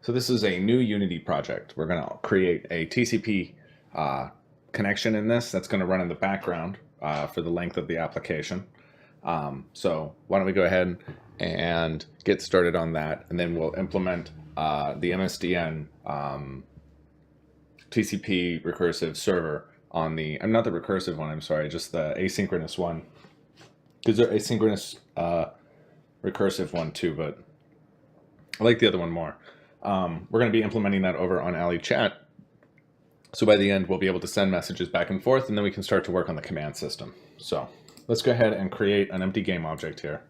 So this is a new Unity project. We're going to create a TCP connection in this that's going to run in the background for the length of the application. So why don't we go ahead and get started on that, and then we'll implement the MSDN TCP recursive server on the, not the recursive one, I'm sorry, just the asynchronous one. Because there's asynchronous recursive one too, but I like the other one more. We're going to be implementing that over on Ali Chat. So by the end, we'll be able to send messages back and forth, and then we can start to work on the command system. So let's go ahead and create an empty game object here.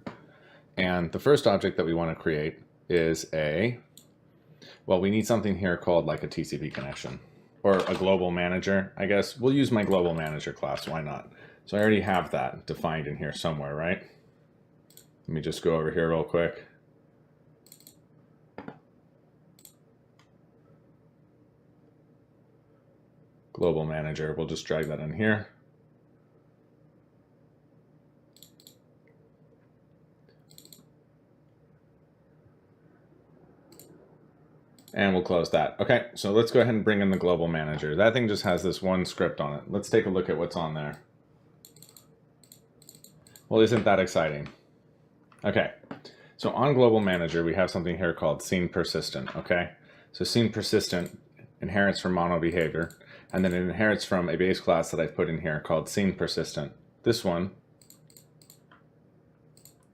And the first object that we want to create is we need something here called like a TCP connection or a global manager, I guess. We'll use my global manager class, why not? So I already have that defined in here somewhere, right? Let me just go over here real quick. Global manager, we'll just drag that in here. And we'll close that. Okay, so let's go ahead and bring in the global manager. That thing just has this one script on it. Let's take a look at what's on there. Well, isn't that exciting? Okay, so on global manager, we have something here called scene persistent, okay? So scene persistent inherits from mono behavior, and then it inherits from a base class that I've put in here called scene persistent. This one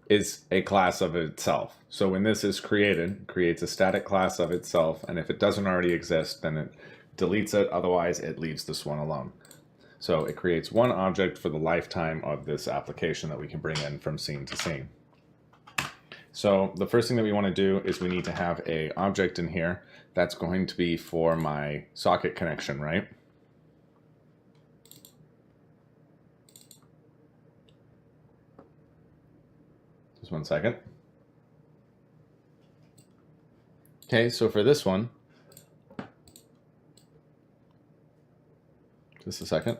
is a class of itself. So when this is created, it creates a static class of itself, and if it doesn't already exist, then it deletes it, otherwise it leaves this one alone. So it creates one object for the lifetime of this application that we can bring in from scene to scene. So the first thing that we want to do is we need to have an object in here that's going to be for my socket connection, right? Just 1 second. Okay, so for this one, just a second.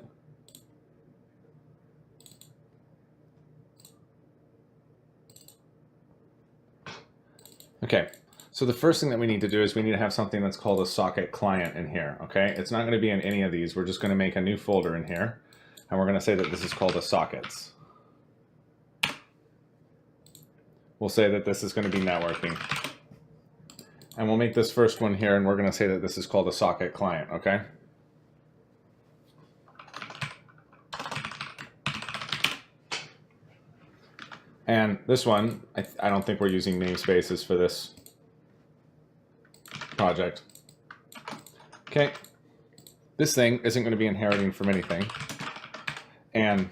Okay, so the first thing that we need to do is we need to have something that's called a socket client in here, okay? It's not going to be in any of these. We're just going to make a new folder in here, and we're going to say that this is called a sockets. We'll say that this is going to be networking. And we'll make this first one here, and we're going to say that this is called a socket client, okay? And this one, I don't think we're using namespaces for this project. Okay, this thing isn't going to be inheriting from anything. And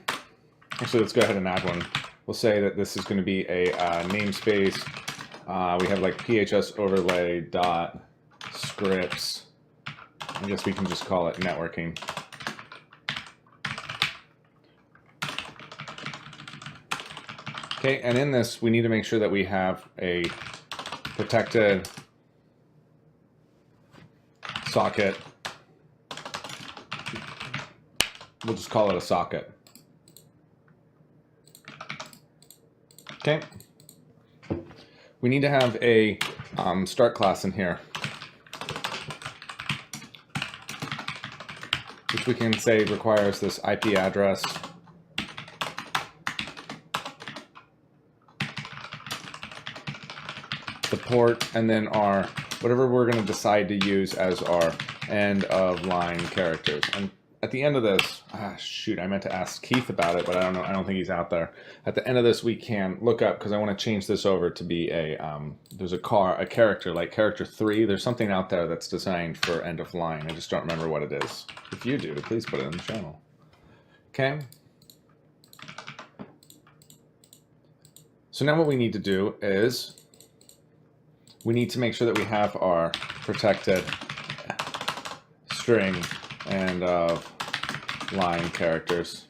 actually, let's go ahead and add one. We'll say that this is going to be a namespace. We have like PHS overlay dot scripts. I guess we can just call it networking. Okay, and in this, we need to make sure that we have a protected socket. We'll just call it a socket. Okay. We need to have a start class in here, which we can say requires this IP address. The port, and then our whatever we're going to decide to use as our end of line characters. And at the end of this, shoot, I meant to ask Keith about it, but I don't know. I don't think he's out there. At the end of this, we can look up, because I want to change this over to be a there's a character like character 3. There's something out there that's designed for end of line. I just don't remember what it is. If you do, please put it in the channel. Okay. So now what we need to do is we need to make sure that we have our protected string and line characters.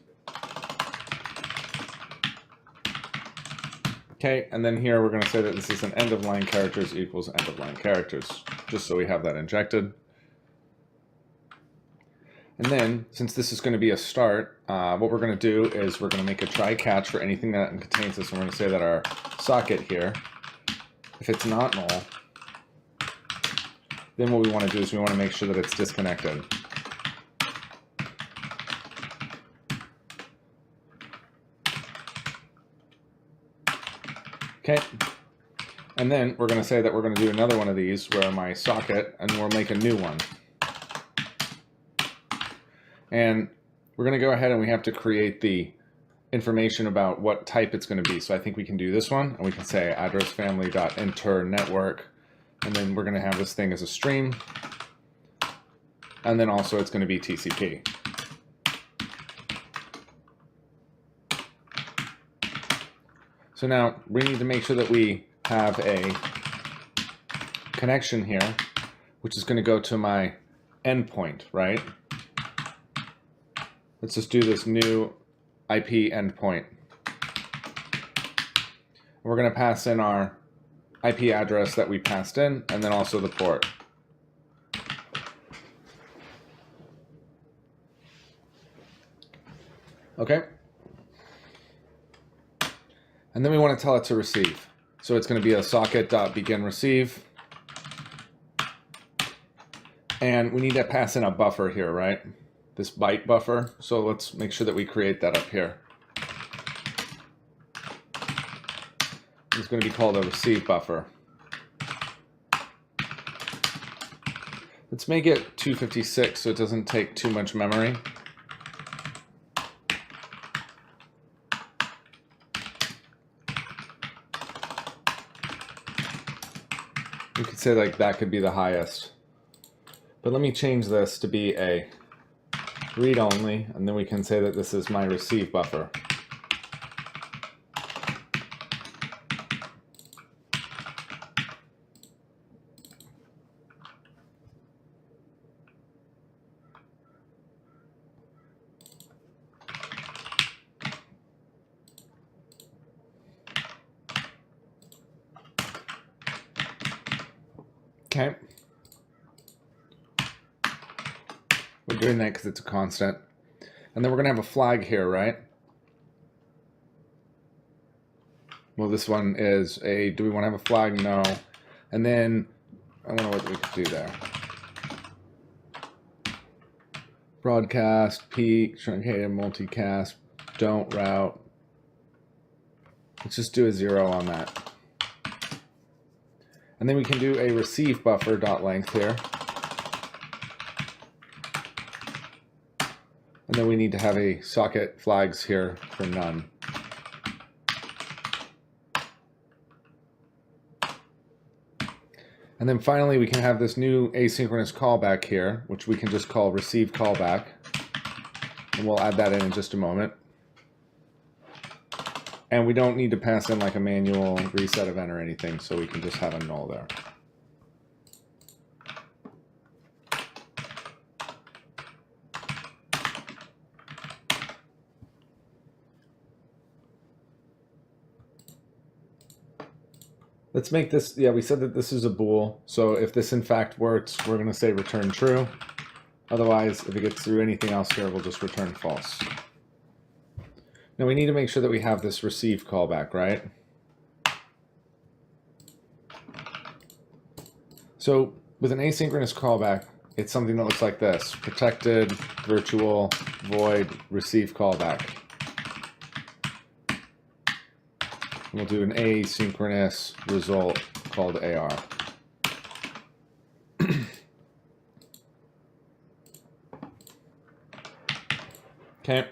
Okay, and then here we're going to say that this is an end of line characters equals end of line characters, just so we have that injected. And then, since this is going to be a start, what we're going to do is we're going to make a trycatch for anything that contains this. We're going to say that our socket here, if it's not null, then what we want to do is we want to make sure that it's disconnected. Okay. And then we're going to say that we're going to do another one of these where my socket, and we'll make a new one. And we're going to go ahead and we have to create the information about what type it's going to be. So I think we can do this one, and we can say address family.enter network, and then we're going to have this thing as a stream, and then also it's going to be TCP. So now we need to make sure that we have a connection here, which is going to go to my endpoint, right? Let's just do this new IP endpoint. We're going to pass in our IP address that we passed in, and then also the port. Okay. And then we want to tell it to receive. So it's going to be a socket.beginReceive. And we need to pass in a buffer here, right? This byte buffer. So let's make sure that we create that up here. It's going to be called a receive buffer. Let's make it 256 so it doesn't take too much memory. We could say like that could be the highest. But let me change this to be a read only, and then we can say that this is my receive buffer. Okay. We're doing that because it's a constant. And then we're going to have a flag here, right? Well, this one is a, do we want to have a flag? No. And then, I wonder what we could do there. Broadcast, peak, truncated, multicast, don't route. Let's just do a 0 on that. And then we can do a receive buffer dot length here. And then we need to have a socket flags here for none. And then finally we can have this new asynchronous callback here, which we can just call receive callback. And we'll add that in just a moment. And we don't need to pass in like a manual reset event or anything, so we can just have a null there. Let's make this, yeah, we said that this is a bool. So if this in fact works, we're going to say return true. Otherwise, if it gets through anything else here, we'll just return false. Now we need to make sure that we have this receive callback, right? So with an asynchronous callback, it's something that looks like this: protected, virtual, void, receive callback. And we'll do an asynchronous result called AR. Okay,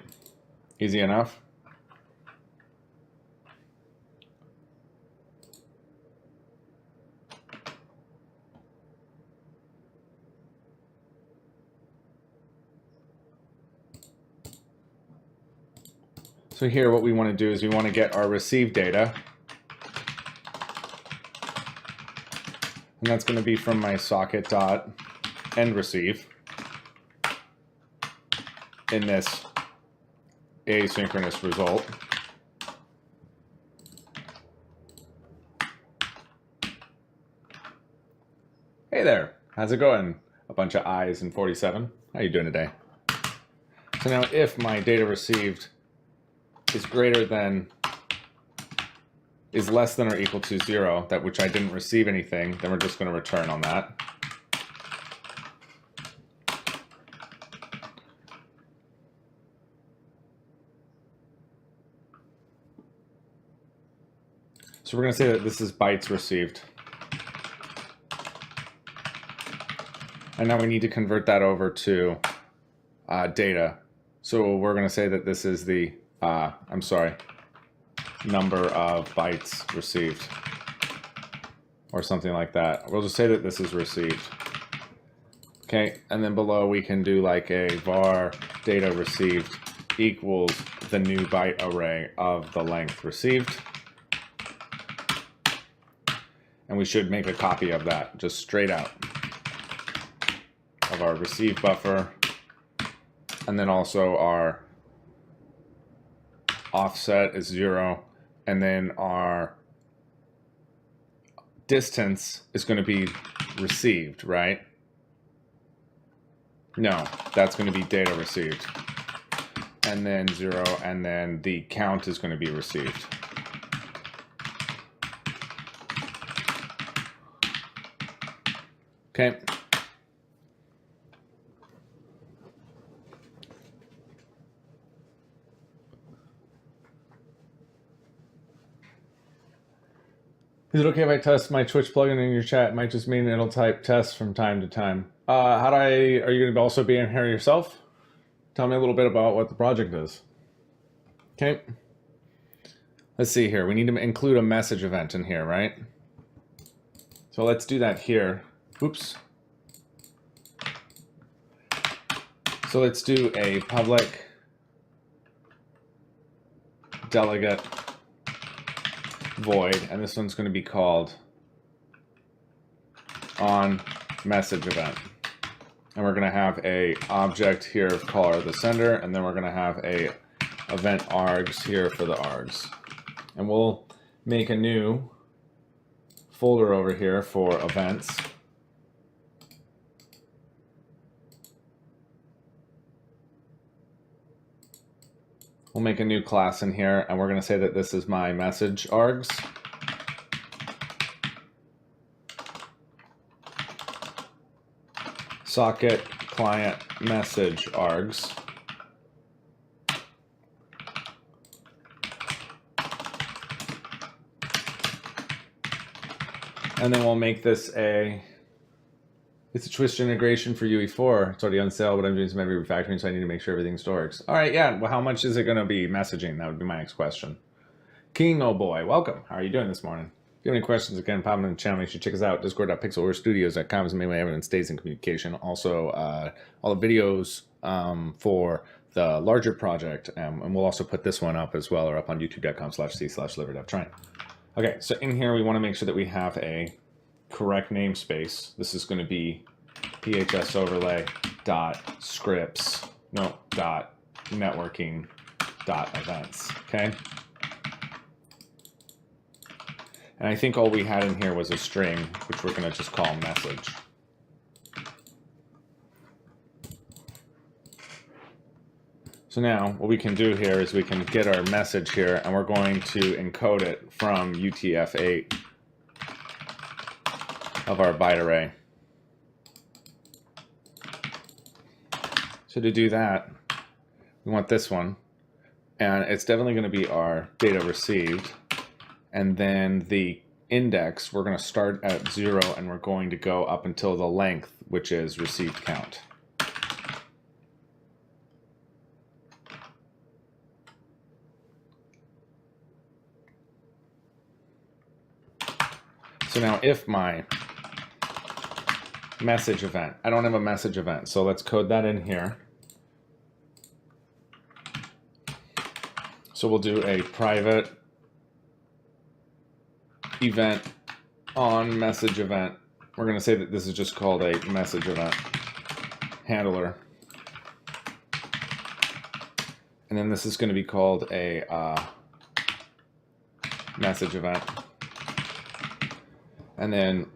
easy enough. So here what we want to do is we want to get our receive data. And that's going to be from my socket.endReceive in this asynchronous result. Hey there, how's it going? A bunch of I's and 47. How you doing today? So now if my data received is greater than, is less than or equal to 0, that which I didn't receive anything, then we're just going to return on that. So we're going to say that this is bytes received. And now we need to convert that over to data. So we're going to say that this is the, number of bytes received. Or something like that. We'll just say that this is received. Okay, and then below we can do like a var data received equals the new byte array of the length received. And we should make a copy of that, just straight out of our receive buffer. And then also our offset is 0. And then our distance is going to be received, right? No, that's going to be data received. And then 0, and then the count is going to be received. Okay. Is it okay if I test my Twitch plugin in your chat? It might just mean it'll type test from time to time. Are you going to also be in here yourself? Tell me a little bit about what the project is. Okay. Let's see here. We need to include a message event in here, right? So let's do that here. Oops. So let's do a public delegate void, and this one's going to be called on message event. And we're going to have a object here of caller the sender, and then we're going to have a event args here for the args. And we'll make a new folder over here for events. We'll make a new class in here, and we're going to say that this is my Messageargs. Socket client Messageargs. And then we'll make this it's a Twist integration for UE4. It's already on sale, but I'm doing some heavy refactoring, so I need to make sure everything works. All right, yeah. Well, how much is it going to be messaging? That would be my next question. King, oh boy, welcome. How are you doing this morning? If you have any questions, again, pop them in the channel. You should check us out. Discord.pixelworstudios.com is the main way everyone stays in communication. Also, all the videos for the larger project, and we'll also put this one up as well, or up on youtube.com/c/liver.trying. Okay, so in here, we want to make sure that we have a correct namespace. This is going to be phs overlay dot scripts, no, dot networking dot events, okay? And I think all we had in here was a string, which we're going to just call message. So now what we can do here is we can get our message here, and we're going to encode it from UTF-8 of our byte array. So to do that, we want this one, and it's definitely going to be our data received, and then the index, we're going to start at 0, and we're going to go up until the length, which is received count. So now if my message event, I don't have a message event, so let's code that in here. So we'll do a private event on message event. We're going to say that this is just called a message event handler. And then this is going to be called a message event. And then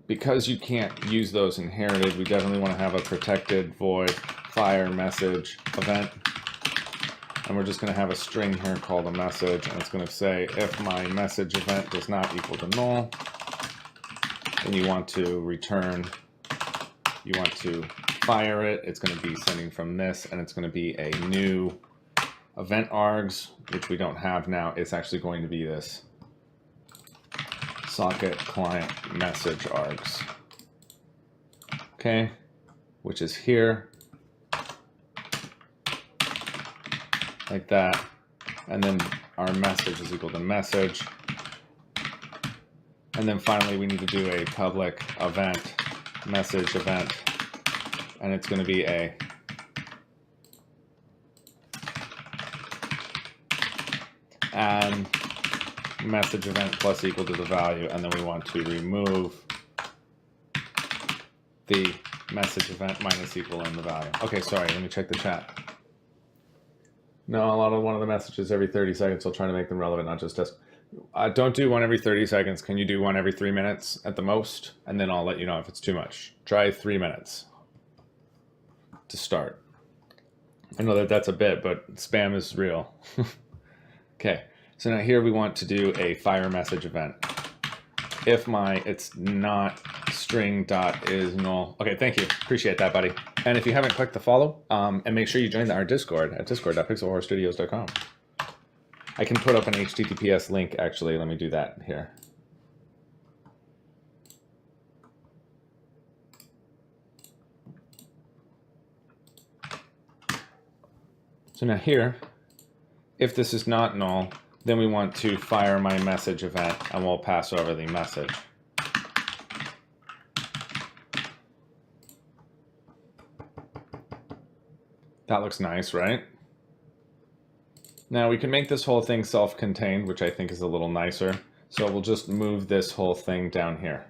because you can't use those inherited, we definitely want to have a protected void fire message event. And we're just going to have a string here called a message, and it's going to say if my message event does not equal to null, then you want to return, you want to fire it. It's going to be sending from this, and it's going to be a new event args, which we don't have now. It's actually going to be this socket client Messageargs. Okay, which is here, like that. And then our message is equal to message. And then finally, we need to do a public event, message event, and it's going to be a add message event plus equal to the value, and then we want to remove the message event minus equal in the value. Okay, sorry, let me check the chat. No, a lot of one of the messages every 30 seconds. I'll try to make them relevant, not just us. Don't do one every 30 seconds. Can you do one every 3 minutes at the most? And then I'll let you know if it's too much. Try 3 minutes to start. I know that that's a bit, but spam is real. Okay, so now here we want to do a fire message event. If it's not string dot is null. Okay, thank you. Appreciate that, buddy. And if you haven't clicked the follow, and make sure you join our Discord at discord.pixelhorrorstudios.com. I can put up an HTTPS link, actually. Let me do that here. So now here, if this is not null, then we want to fire my message event, and we'll pass over the message. That looks nice, right? Now we can make this whole thing self-contained, which I think is a little nicer. So we'll just move this whole thing down here.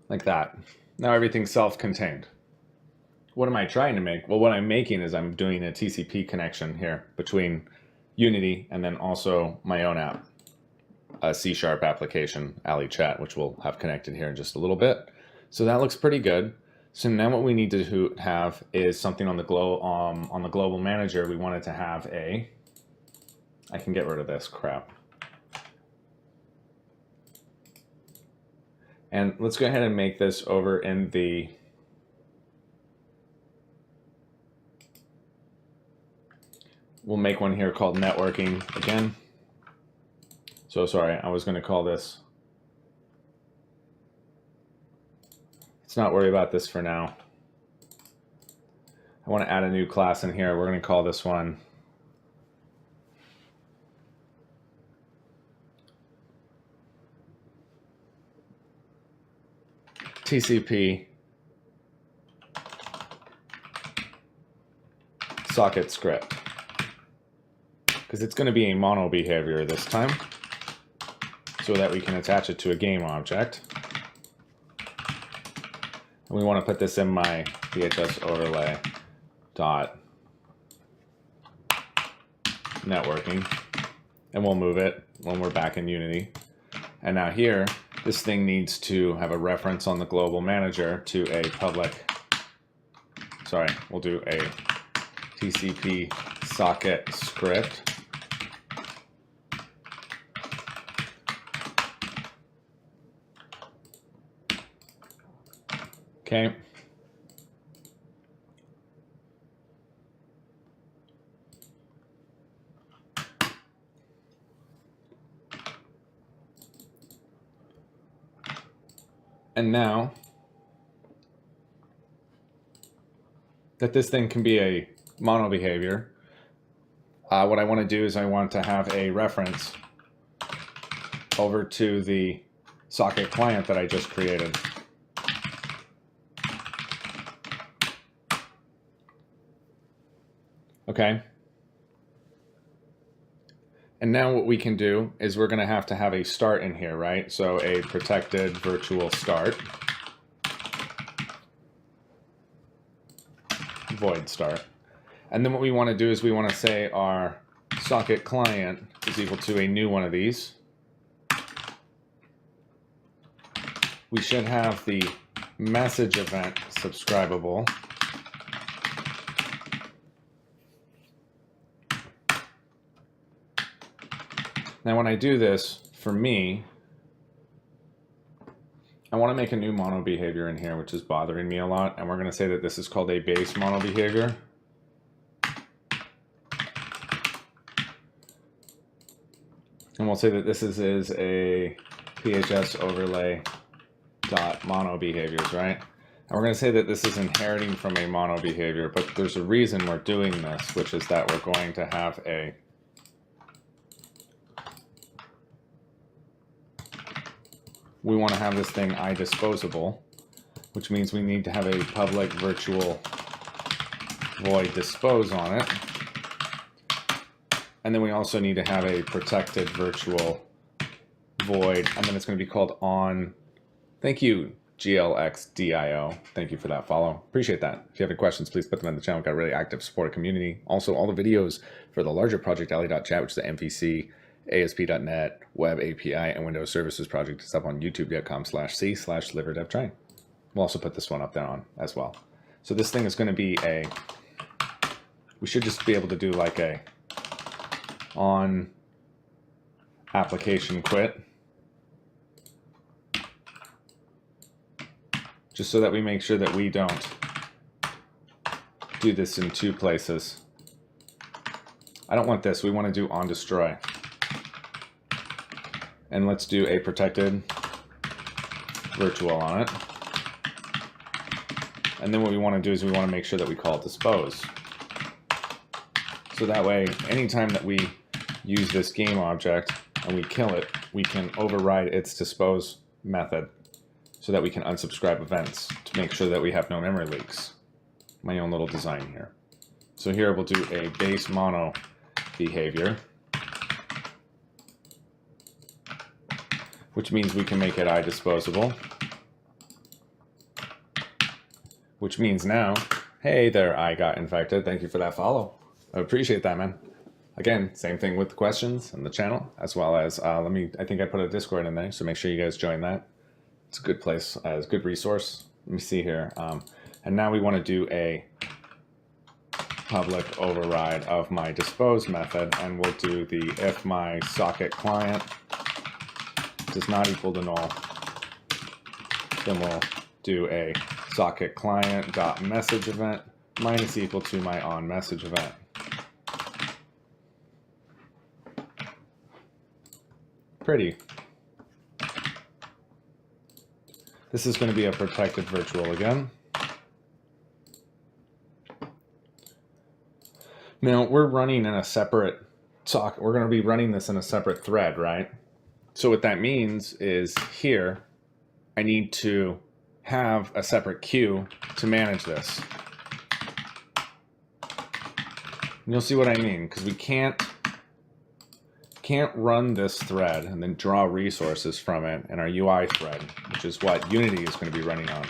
Like that. Now everything's self-contained. What am I trying to make? Well, what I'm making is I'm doing a TCP connection here between Unity and then also my own app, a C# application, Ali Chat, which we'll have connected here in just a little bit. So that looks pretty good. So now what we need to have is something on the global manager. We wanted to have I can get rid of this crap. And let's go ahead and make this over in the we'll make one here called networking again. So sorry, I was going to call this. Let's not worry about this for now. I want to add a new class in here. We're going to call this one TCP Socket Script, because it's going to be a mono behavior this time, so that we can attach it to a game object. And we want to put this in my VHS overlay dot networking, and we'll move it when we're back in Unity. And now here, this thing needs to have a reference on the global manager to a public, sorry, we'll do a TCP socket script. Okay. And now that this thing can be a mono behavior, what I want to do is I want to have a reference over to the socket client that I just created. Okay. And now what we can do is we're going to have a start in here, right? So a protected virtual start, void start. And then what we want to do is we want to say our socket client is equal to a new one of these. We should have the message event subscribable. Now when I do this, for me, I want to make a new mono behavior in here, which is bothering me a lot. And we're going to say that this is called a base mono behavior. And we'll say that this is a PHS overlay dot mono behaviors, right? And we're going to say that this is inheriting from a mono behavior, but there's a reason we're doing this, which is that we're going to have a we want to have this thing iDisposable, which means we need to have a public virtual void dispose on it. And then we also need to have a protected virtual void, and then it's going to be called on. Thank you, GLXDIO. Thank you for that follow. Appreciate that. If you have any questions, please put them in the channel. We've got a really active supportive community. Also, all the videos for the larger project alley.chat, which is the MVC, ASP.NET, Web API, and Windows Services project is up on youtube.com/c/liverdevtrain. We'll also put this one up there on as well. So this thing is going to be a, we should just be able to do like a on application quit, just so that we make sure that we don't do this in two places. I don't want this. We want to do on destroy. And let's do a protected virtual on it. And then what we want to do is we want to make sure that we call dispose. So that way, anytime that we use this game object and we kill it, we can override its dispose method so that we can unsubscribe events to make sure that we have no memory leaks. My own little design here. So here we'll do a base mono behavior, which means we can make it iDisposable, which means now, hey there, I got infected. Thank you for that follow. I appreciate that, man. Again, same thing with the questions and the channel, as well as, I think I put a Discord in there, so make sure you guys join that. It's a good place, it's a good resource. Let me see here. And now we want to do a public override of my dispose method, and we'll do the if my socket client does not equal to null, then we'll do a socket client dot message event minus equal to my on message event. Pretty. This is going to be a protected virtual again. Now we're running in a separate socket. We're going to be running this in a separate thread, right? So what that means is here, I need to have a separate queue to manage this. And you'll see what I mean, because we can't run this thread and then draw resources from it in our UI thread, which is what Unity is going to be running on.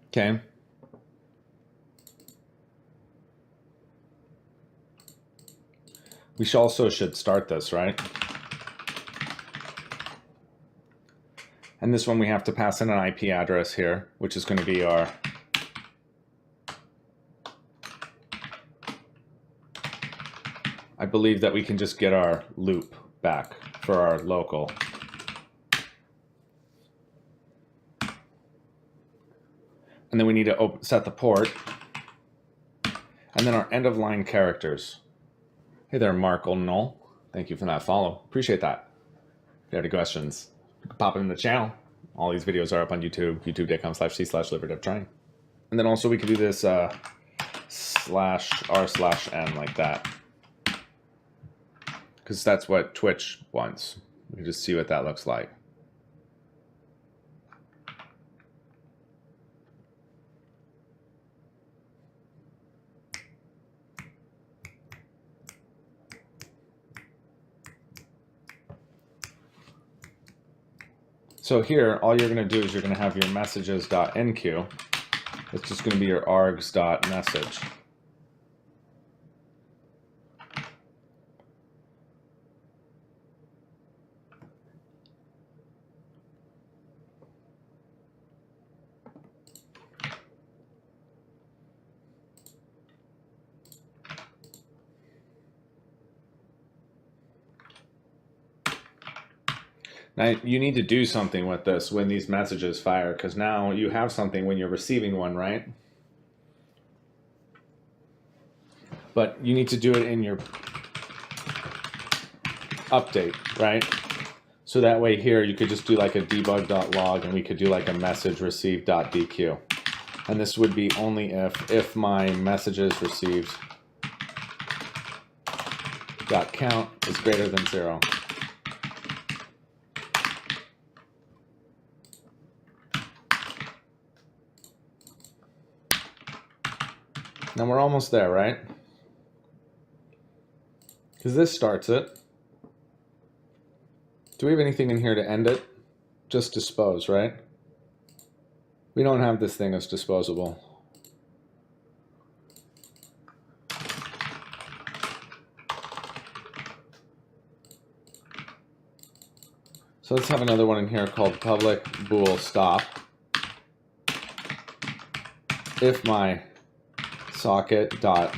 Okay. We also should start this, right? And this one we have to pass in an IP address here, which is going to be our I believe that we can just get our loop back for our local. And then we need to set the port. And then our end of line characters. Hey there, Markle Null. Thank you for that follow. Appreciate that. If you have any questions, you can pop it in the channel. All these videos are up on YouTube, youtube.com/c/liverdevtrain. And then also we can do this /r/n like that. Because that's what Twitch wants. We can just see what that looks like. So here, all you're going to do is you're going to have your messages.enqueue. It's just going to be your args.message. Now you need to do something with this when these messages fire, because now you have something when you're receiving one, right? But you need to do it in your update, right? So that way here you could just do like a debug.log, and we could do like a message receive.dequeue. And this would be only if my messages received .count is greater than 0. Now we're almost there, right? Because this starts it. Do we have anything in here to end it? Just dispose, right? We don't have this thing as disposable. So let's have another one in here called public bool stop. If my socket dot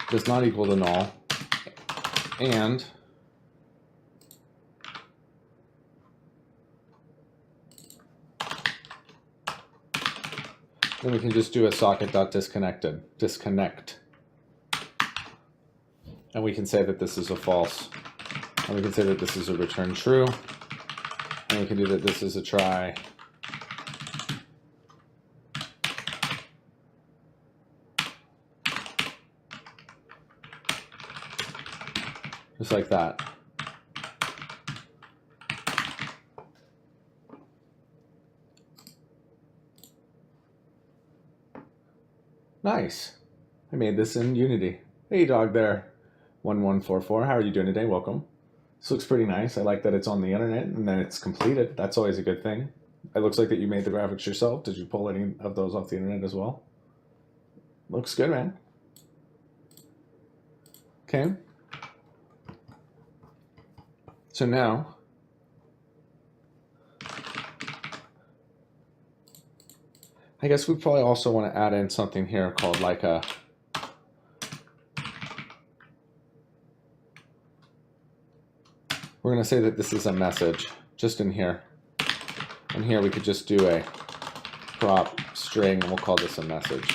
does not equal to null, and then we can just do a socket.disconnected, disconnect. And we can say that this is a false. And we can say that this is a return true. And we can do that this is a try. Just like that. Nice. I made this in Unity. Hey dog there, 1144. How are you doing today? Welcome. This looks pretty nice. I like that it's on the internet and then it's completed. That's always a good thing. It looks like that you made the graphics yourself. Did you pull any of those off the internet as well? Looks good, man. Okay. So now, I guess we probably also want to add in something here called like a we're going to say that this is a message just in here. And here we could just do a prop string, and we'll call this a message.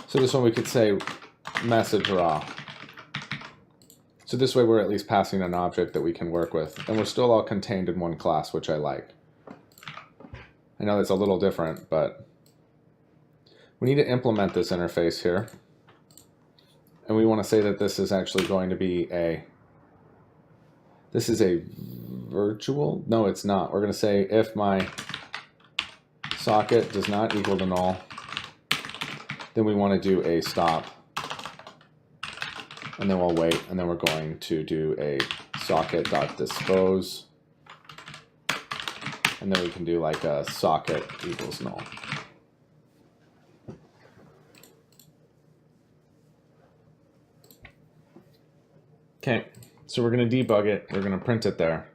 So this one we could say message raw. So this way we're at least passing an object that we can work with. And we're still all contained in one class, which I like. I know that's a little different, but we need to implement this interface here. And we want to say that this is actually going to be this is a virtual? No, it's not. We're going to say if my socket does not equal to null, then we want to do a stop, and then we'll wait, and then we're going to do a socket.dispose, and then we can do like a socket equals null. Okay, so we're going to debug it, we're going to print it there.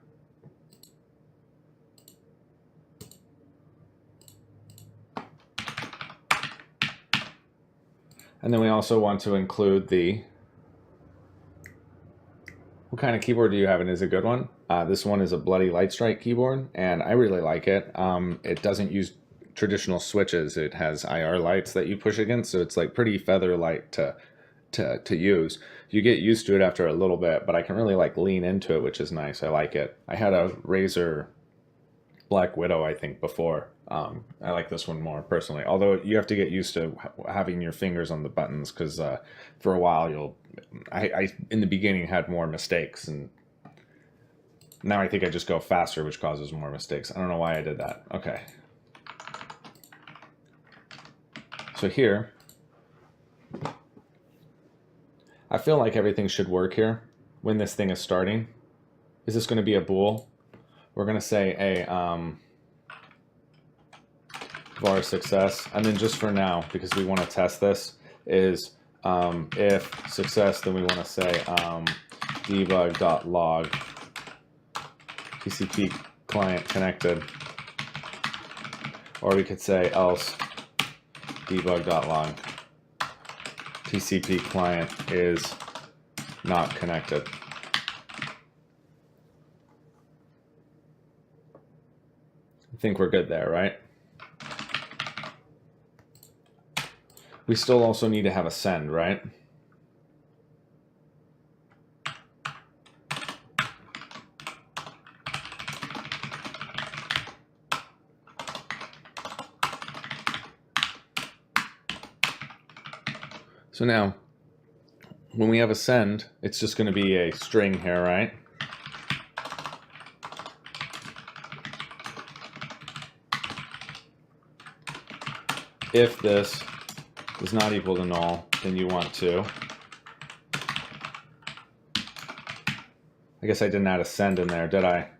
And then we also want to include what kind of keyboard do you have, and is it a good one? This one is a Bloody Lightstrike keyboard, and I really like it. It doesn't use traditional switches. It has IR lights that you push against, so it's like pretty feather light to use. You get used to it after a little bit, but I can really like lean into it, which is nice. I like it. I had a Razer Black Widow, I think, before. I like this one more personally, although you have to get used to having your fingers on the buttons, because for a while I in the beginning had more mistakes, and now I think I just go faster, which causes more mistakes. I don't know why I did that. Okay. So here, I feel like everything should work here when this thing is starting. Is this going to be a bool? We're going to say a var success, and then just for now, because we want to test this, is if success, then we want to say debug.log TCP client connected. Or we could say else debug.log. TCP client is not connected. I think we're good there, right? We still also need to have a send, right? So now, when we have a send, it's just going to be a string here, right? If this is not equal to null, then you want to. I guess I didn't add a send in there, did I?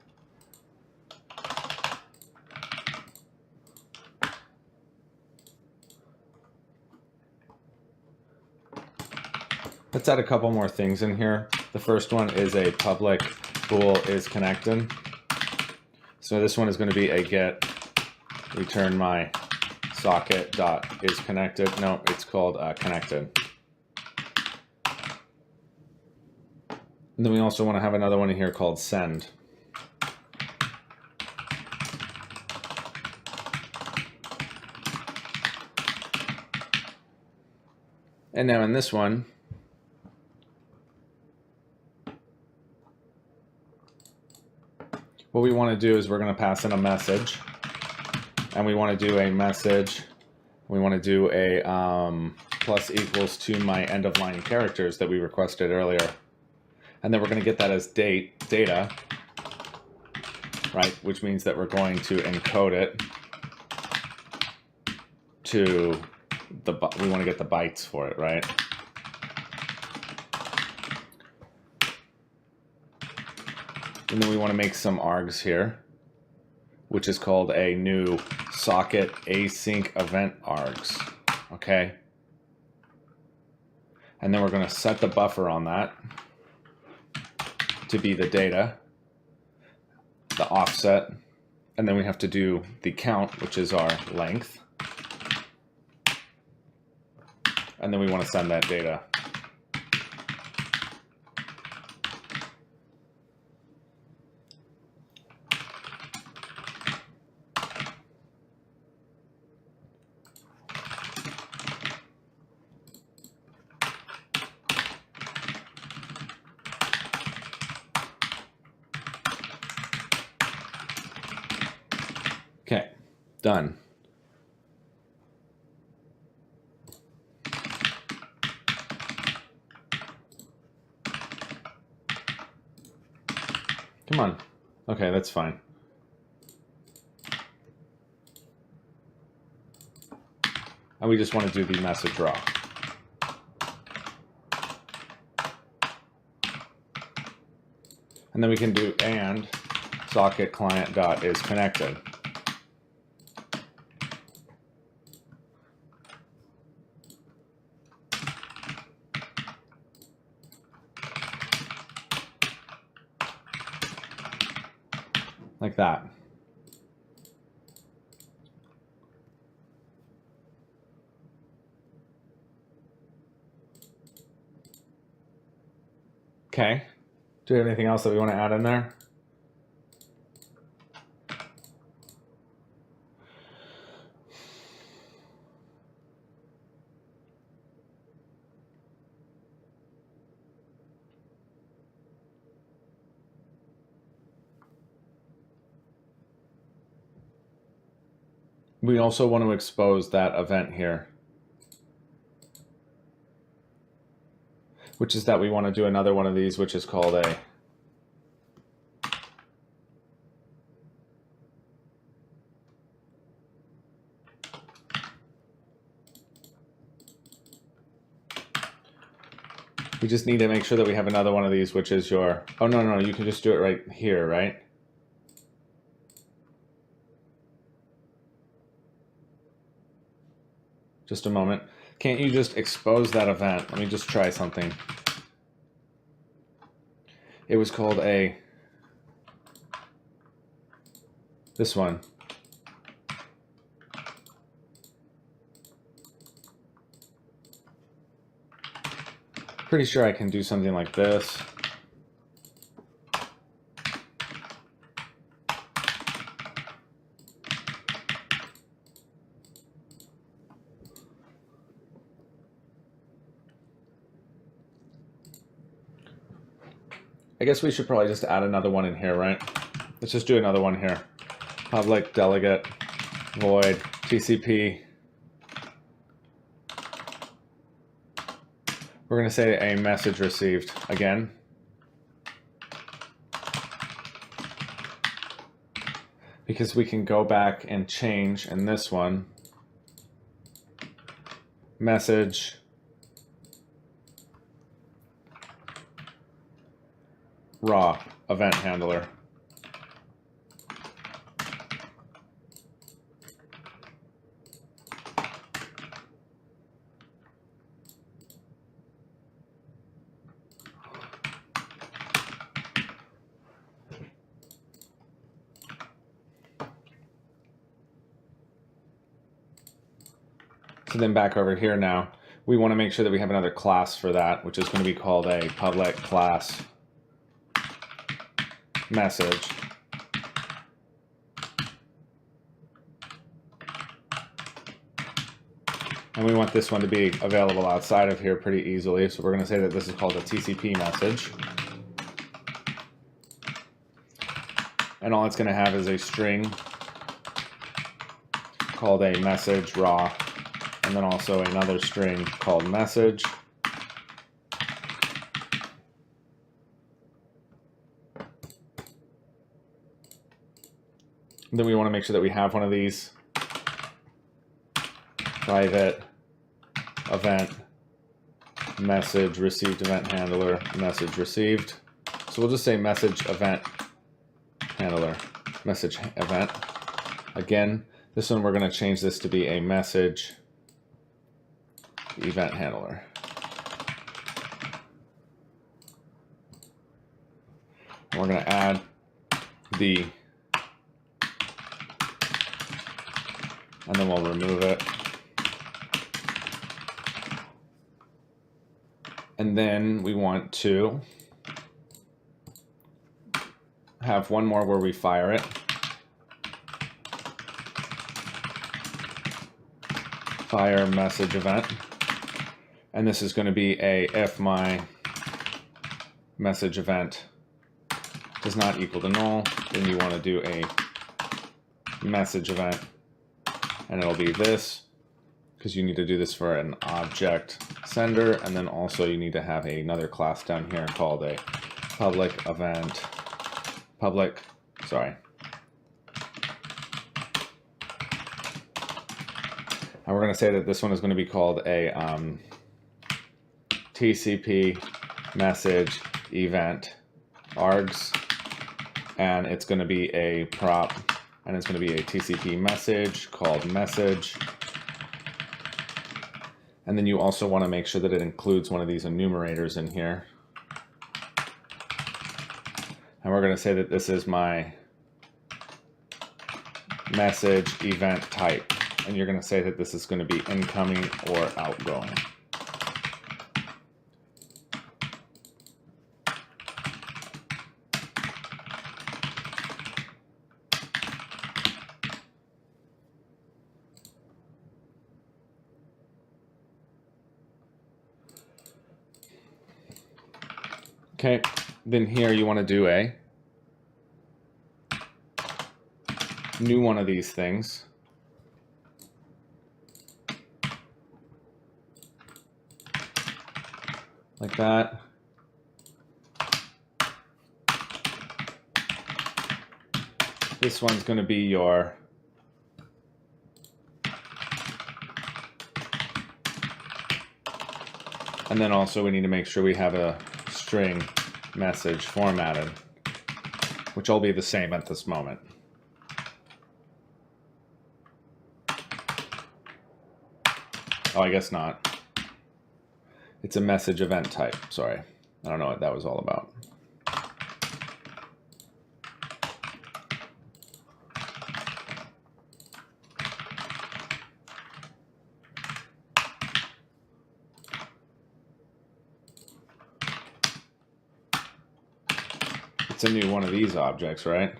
Let's add a couple more things in here. The first one is a public bool is connected. So this one is going to be a get return my socket dot is connected. No, it's called connected. And then we also want to have another one in here called send. And now in this one, what we want to do is we're going to pass in a message, and we want to do a message. We want to do a plus equals to my end of line characters that we requested earlier, and then we're going to get that as data, right? Which means that we're going to encode it to the. We want to get the bytes for it, right? And then we want to make some args here, which is called a new socket async event args, okay? And then we're going to set the buffer on that to be the data, the offset, and then we have to do the count, which is our length. And then we want to send that data. Okay, done. Come on. Okay, that's fine. And we just want to do the message raw. And then we can do and socket client dot is connected. Like that. Okay. Do we have anything else that we want to add in there? We also want to expose that event here, which is that we want to do another one of these, which is called a we just need to make sure that we have another one of these, which is your, oh no, you can just do it right here, right? Just a moment. Can't you just expose that event? Let me just try something. It was called a this one. Pretty sure I can do something like this. I guess we should probably just add another one in here, right? Let's just do another one here. Public delegate void TCP. We're going to say a message received again. Because we can go back and change in this one. Message raw event handler. So then back over here now, we want to make sure that we have another class for that, which is going to be called a public class message. And we want this one to be available outside of here pretty easily. So we're going to say that this is called a TCP message. And all it's going to have is a string called a message raw, and then also another string called message. And then we want to make sure that we have one of these private event message received event handler message received. So we'll just say message event handler message event. Again, this one we're going to change this to be a message event handler. And we're going to add the, and then we'll remove it. And then we want to have one more where we fire it. Fire message event. And this is going to be a if my message event does not equal to null, then you want to do a message event, and it'll be this, because you need to do this for an object sender, and then also you need to have another class down here called a public event, and we're going to say that this one is going to be called a TCP message event args, and it's going to be a prop, and it's going to be a TCP message called message. And then you also want to make sure that it includes one of these enumerators in here. And we're going to say that this is my message event type. And you're going to say that this is going to be incoming or outgoing. Okay, then here you want to do a new one of these things. Like that. This one's going to be your and then also we need to make sure we have a string message formatted, which will be the same at this moment. Oh, I guess not. It's a message event type. Sorry. I don't know what that was all about. it's a new one of these objects, right?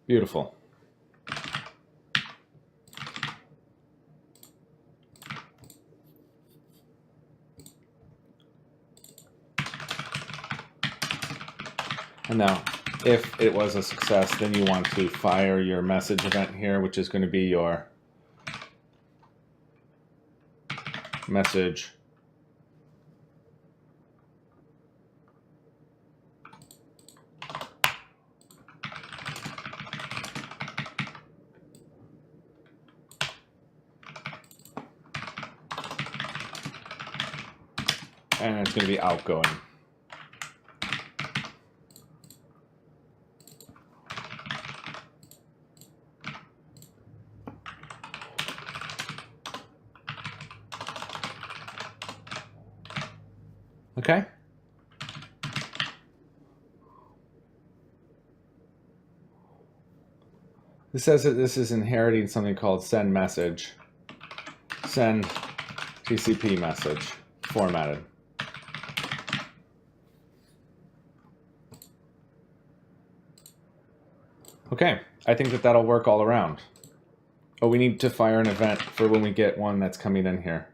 Beautiful. And now, if it was a success, then you want to fire your message event here, which is going to be your message and it's going to be outgoing. Okay. This says that this is inheriting something called send message, send TCP message, formatted. Okay, I think that that'll work all around. Oh, we need to fire an event for when we get one that's coming in here.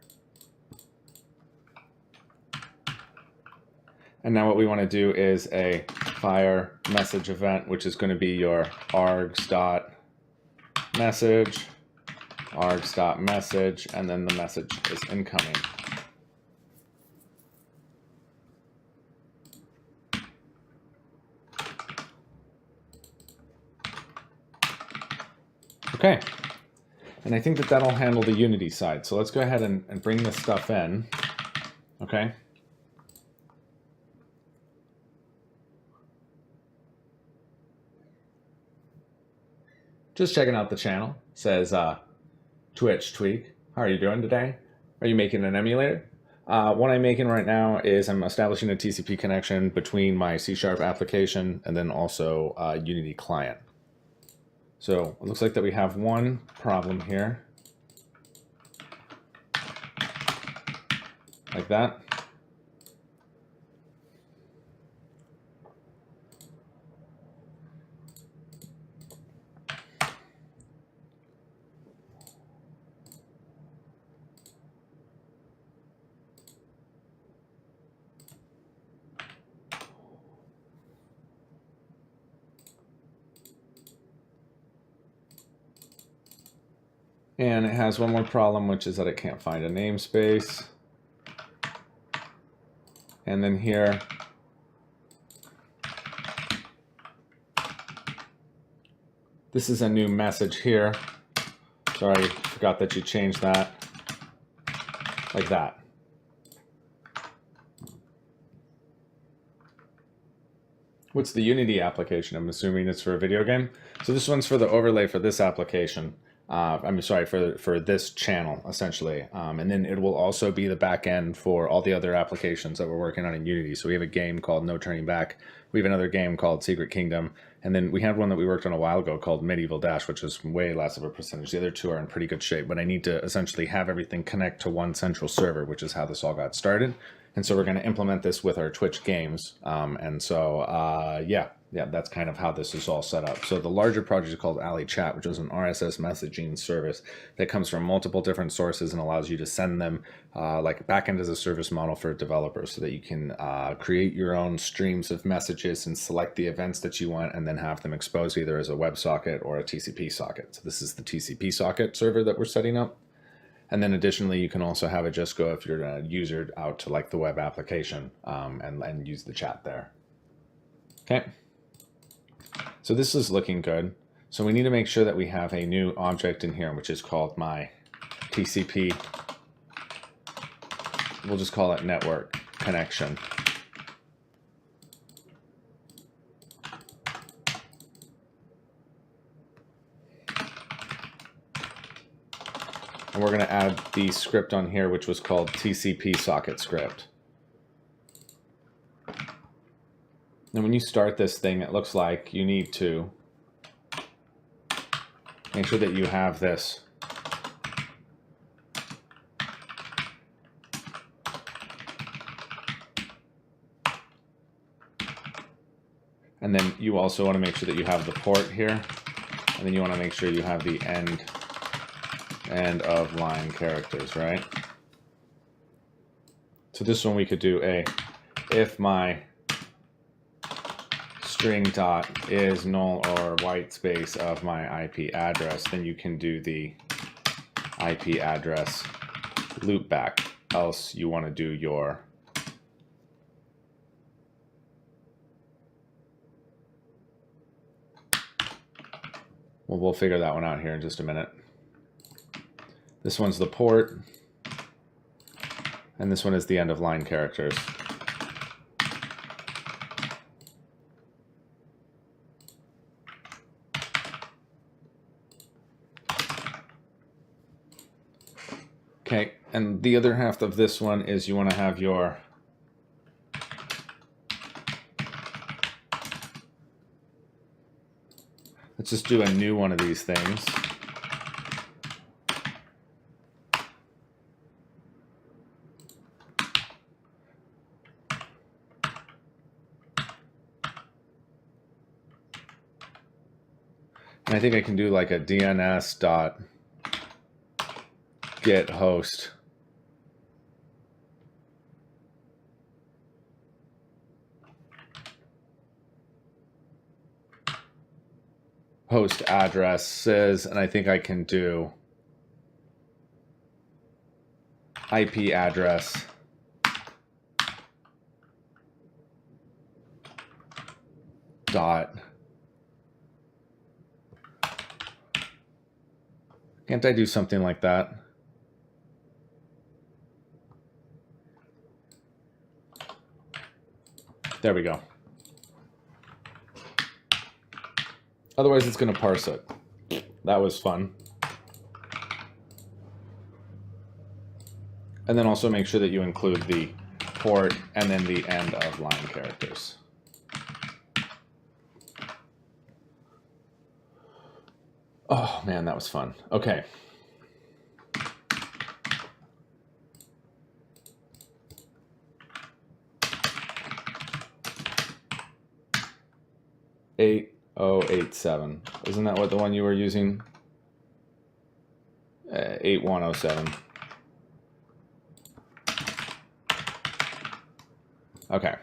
And now what we want to do is a fire message event, which is going to be your args.message, args.message, and then the message is incoming. Okay, and I think that that'll handle the Unity side. So let's go ahead and bring this stuff in, okay? Just checking out the channel. It says Twitch Tweak. How are you doing today? Are you making an emulator? What I'm making right now is I'm establishing a TCP connection between my C# application and then also Unity client. So it looks like that we have one problem here, like that. And it has one more problem, which is that it can't find a namespace. And then here, this is a new message here. Sorry, forgot that you changed that. Like that. What's the Unity application? I'm assuming it's for a video game. So this one's for the overlay for this application. I'm sorry, for this channel, essentially. And then it will also be the back end for all the other applications that we're working on in Unity. So we have a game called No Turning Back. We have another game called Secret Kingdom. And then we have one that we worked on a while ago called Medieval Dash, which is way less of a percentage. The other two are in pretty good shape, but I need to essentially have everything connect to one central server, which is how this all got started. And so we're going to implement this with our Twitch games. Yeah, that's kind of how this is all set up. So the larger project is called Alley Chat, which is an RSS messaging service that comes from multiple different sources and allows you to send them like backend as a service model for developers so that you can create your own streams of messages and select the events that you want and then have them exposed either as a WebSocket or a TCP socket. So this is the TCP socket server that we're setting up. And then additionally, you can also have it just go if you're a user out to like the web application and use the chat there. Okay. So this is looking good. So we need to make sure that we have a new object in here, which is called my TCP. We'll just call it network connection. And we're going to add the script on here, which was called TCP Socket Script. And when you start this thing, it looks like you need to make sure that you have this and then you also want to make sure that you have the port here, and then you want to make sure you have the end of line characters, right? So this one we could do if my string dot is null or white space of my IP address, then you can do the IP address loopback. Else you want to do your we'll figure that one out here in just a minute. This one's the port, and this one is the end of line characters. Okay, and the other half of this one is you want to have your let's just do a new one of these things. And I think I can do like a DNS dot get host addresses, and I think I can do IP address dot. Can't I do something like that? There we go. Otherwise, it's going to parse it. That was fun. And then also make sure that you include the port and then the end of line characters. Oh man, that was fun. Okay. Eight. 087. Isn't that what the one you were using? 8107. Okay.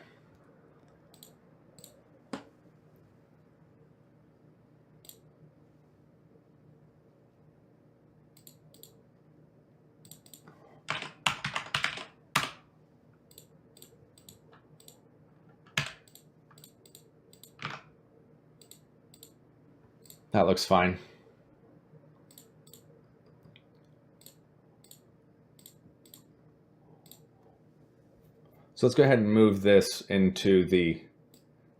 That looks fine. So let's go ahead and move this into the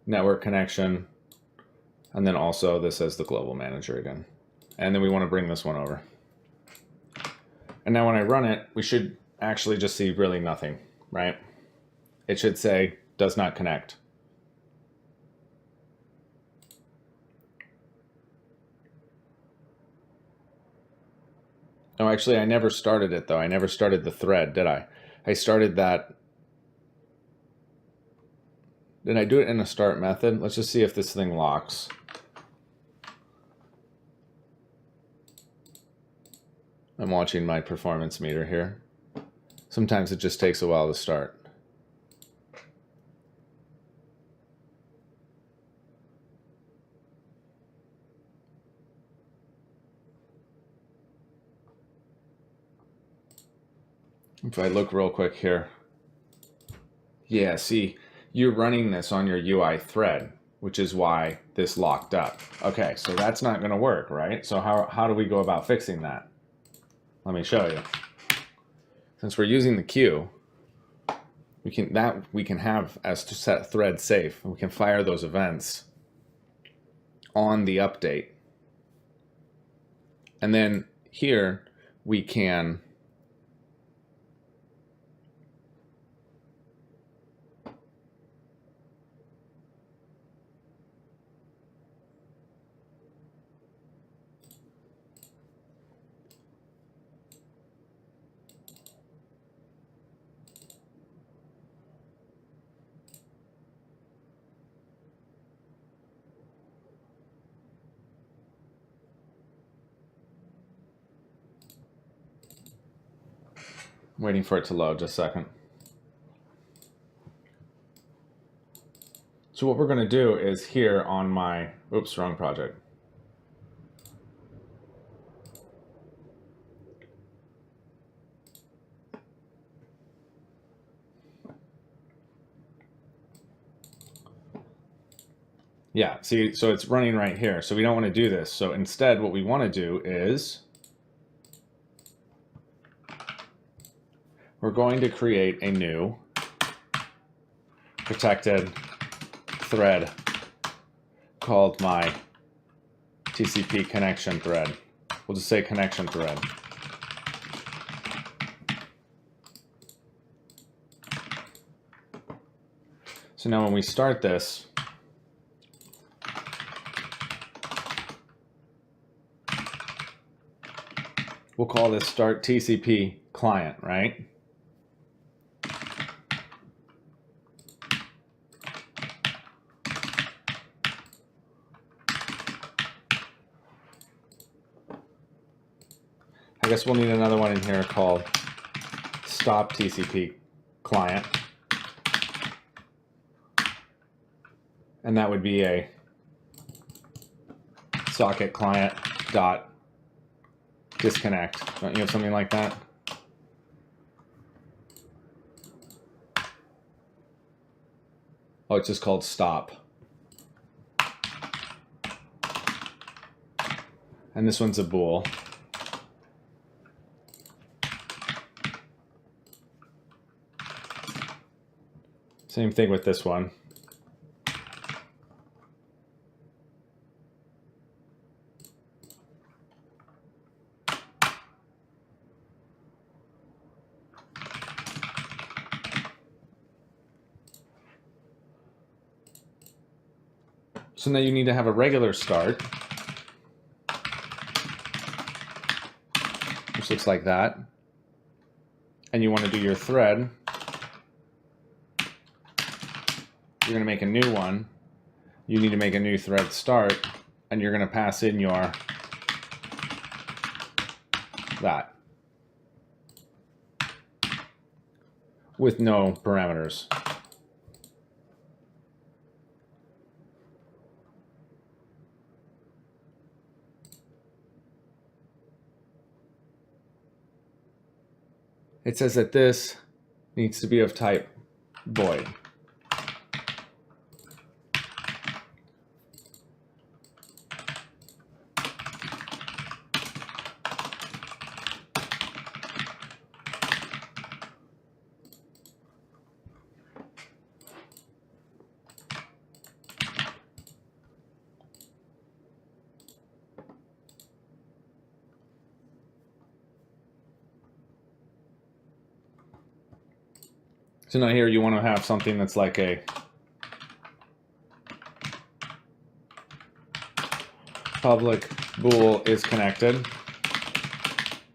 network connection. And then also this as the global manager again. And then we want to bring this one over. And now when I run it, we should actually just see really nothing, right? It should say does not connect. Oh, actually, I never started it, though. I never started the thread, did I? I started that. Did I do it in a start method? Let's just see if this thing locks. I'm watching my performance meter here. Sometimes it just takes a while to start. If I look real quick here, yeah, see, you're running this on your UI thread, which is why this locked up. Okay, so that's not going to work, right? So how do we go about fixing that? Let me show you. Since we're using the queue, we can have as to set thread safe, and we can fire those events on the update. And then here we can Waiting for it to load, just a second. So what we're going to do is here on my, oops, wrong project. Yeah, see, so it's running right here. So we don't want to do this. So instead, what we want to do is we're going to create a new protected thread called my TCP connection thread. We'll just say connection thread. So now when we start this, we'll call this start TCP client, right? I guess we'll need another one in here called stop TCP client. And that would be a socket client dot disconnect. Don't you have something like that? Oh, it's just called stop. And this one's a bool. Same thing with this one. So now you need to have a regular start, which looks like that. And you want to do your thread. You're going to make a new one. You need to make a new thread start, and you're going to pass in your that with no parameters. It says that this needs to be of type void. So now here you want to have something that's like a public bool is connected,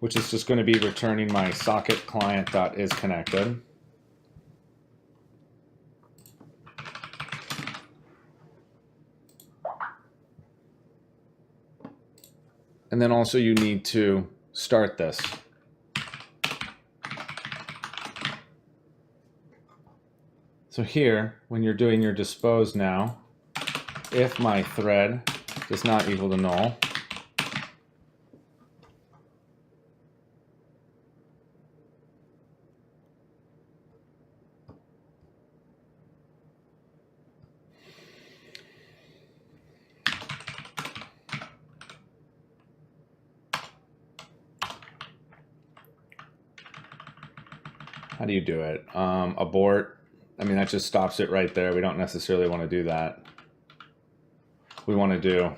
which is just going to be returning my socket client.isConnected. And then also you need to start this. So here, when you're doing your dispose now, if my thread does not equal to null, how do you do it? Abort. I mean, that just stops it right there. We don't necessarily want to do that. We want to do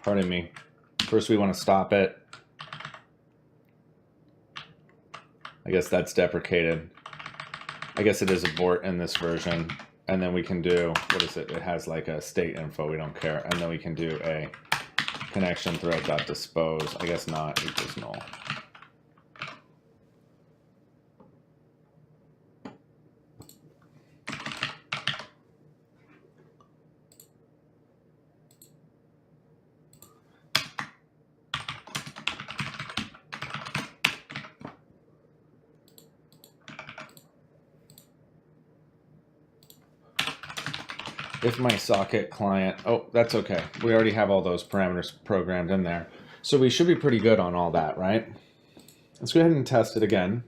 pardon me. First we want to stop it. I guess that's deprecated. I guess it is abort in this version. And then we can do, what is it? It has like a state info. We don't care. And then we can do a connection thread.dispose. I guess not equals null. if my socket client, oh, that's okay. We already have all those parameters programmed in there. So we should be pretty good on all that, right? Let's go ahead and test it again.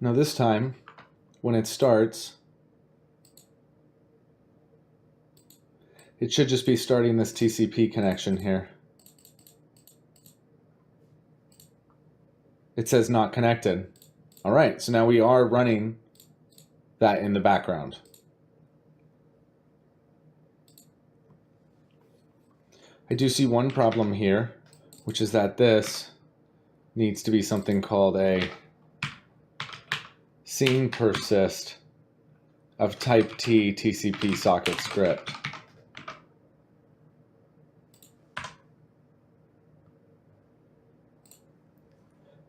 Now this time, when it starts, it should just be starting this TCP connection here. It says not connected. All right, so now we are running that in the background. I do see one problem here, which is that this needs to be something called a scene persist of type T TCP Socket Script.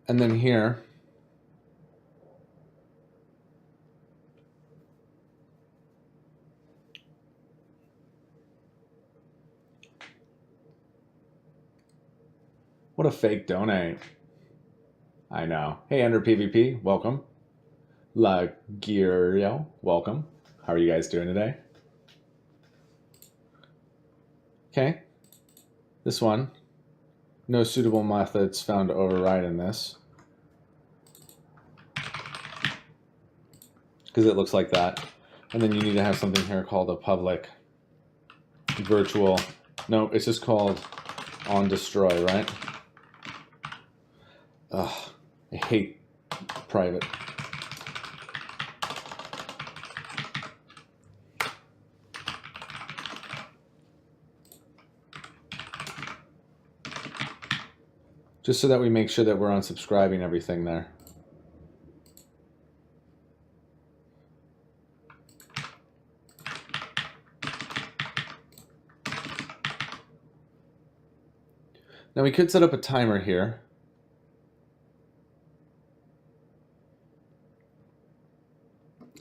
And then here, what a fake donate. I know. Hey, Under PvP, welcome. Lagurio, welcome. How are you guys doing today? Okay. This one, no suitable methods found to override in this. Because it looks like that. And then you need to have something here called a public virtual. No, it's just called on destroy, right? Ugh, I hate private. Just so that we make sure that we're unsubscribing everything there. Now we could set up a timer here.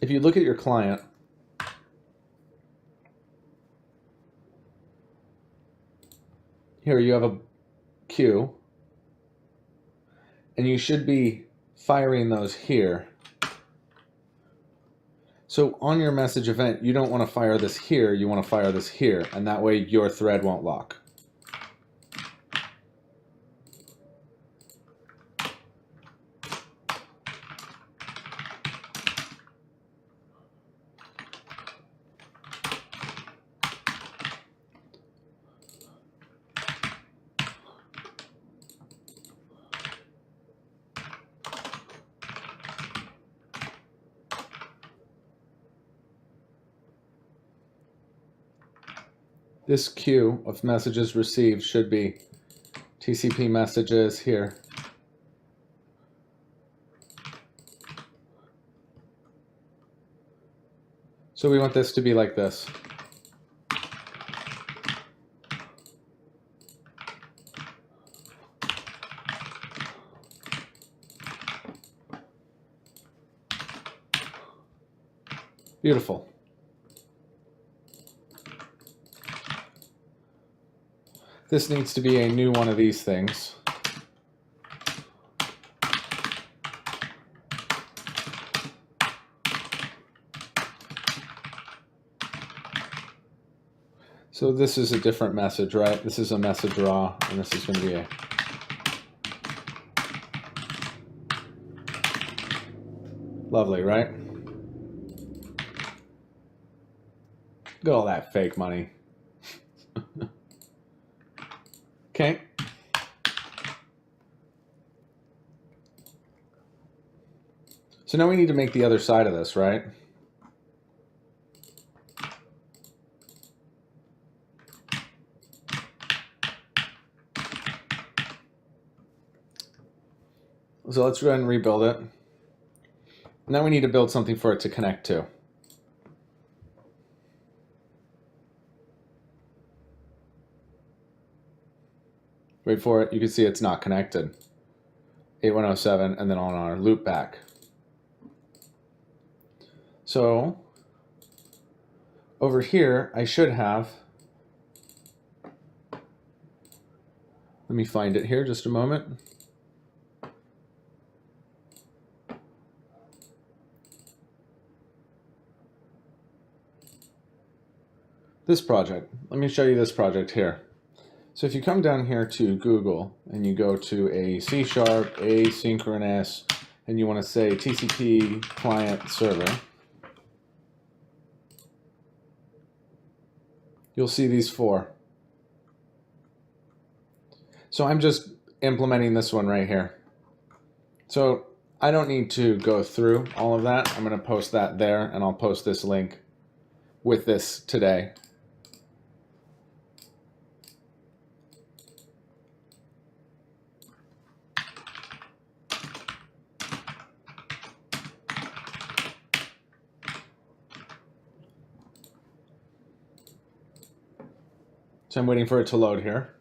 If you look at your client, here you have a queue, and you should be firing those here. So on your message event, you don't want to fire this here, you want to fire this here, and that way your thread won't lock. This queue of messages received should be TCP messages here. So we want this to be like this. Beautiful. This needs to be a new one of these things. So this is a different message, right? This is a message raw, and this is going to be a lovely, right? Look at all that fake money. Okay. So now we need to make the other side of this, right? So let's go ahead and rebuild it. Now we need to build something for it to connect to. Wait for it. You can see it's not connected. 8107, and then on our loop back. So over here, I should have, let me find it here just a moment. This project, let me show you this project here. So if you come down here to Google and you go to a C# asynchronous and you want to say TCP client server, you'll see these four. So I'm just implementing this one right here. So I don't need to go through all of that. I'm going to post that there, and I'll post this link with this today. So I'm waiting for it to load here.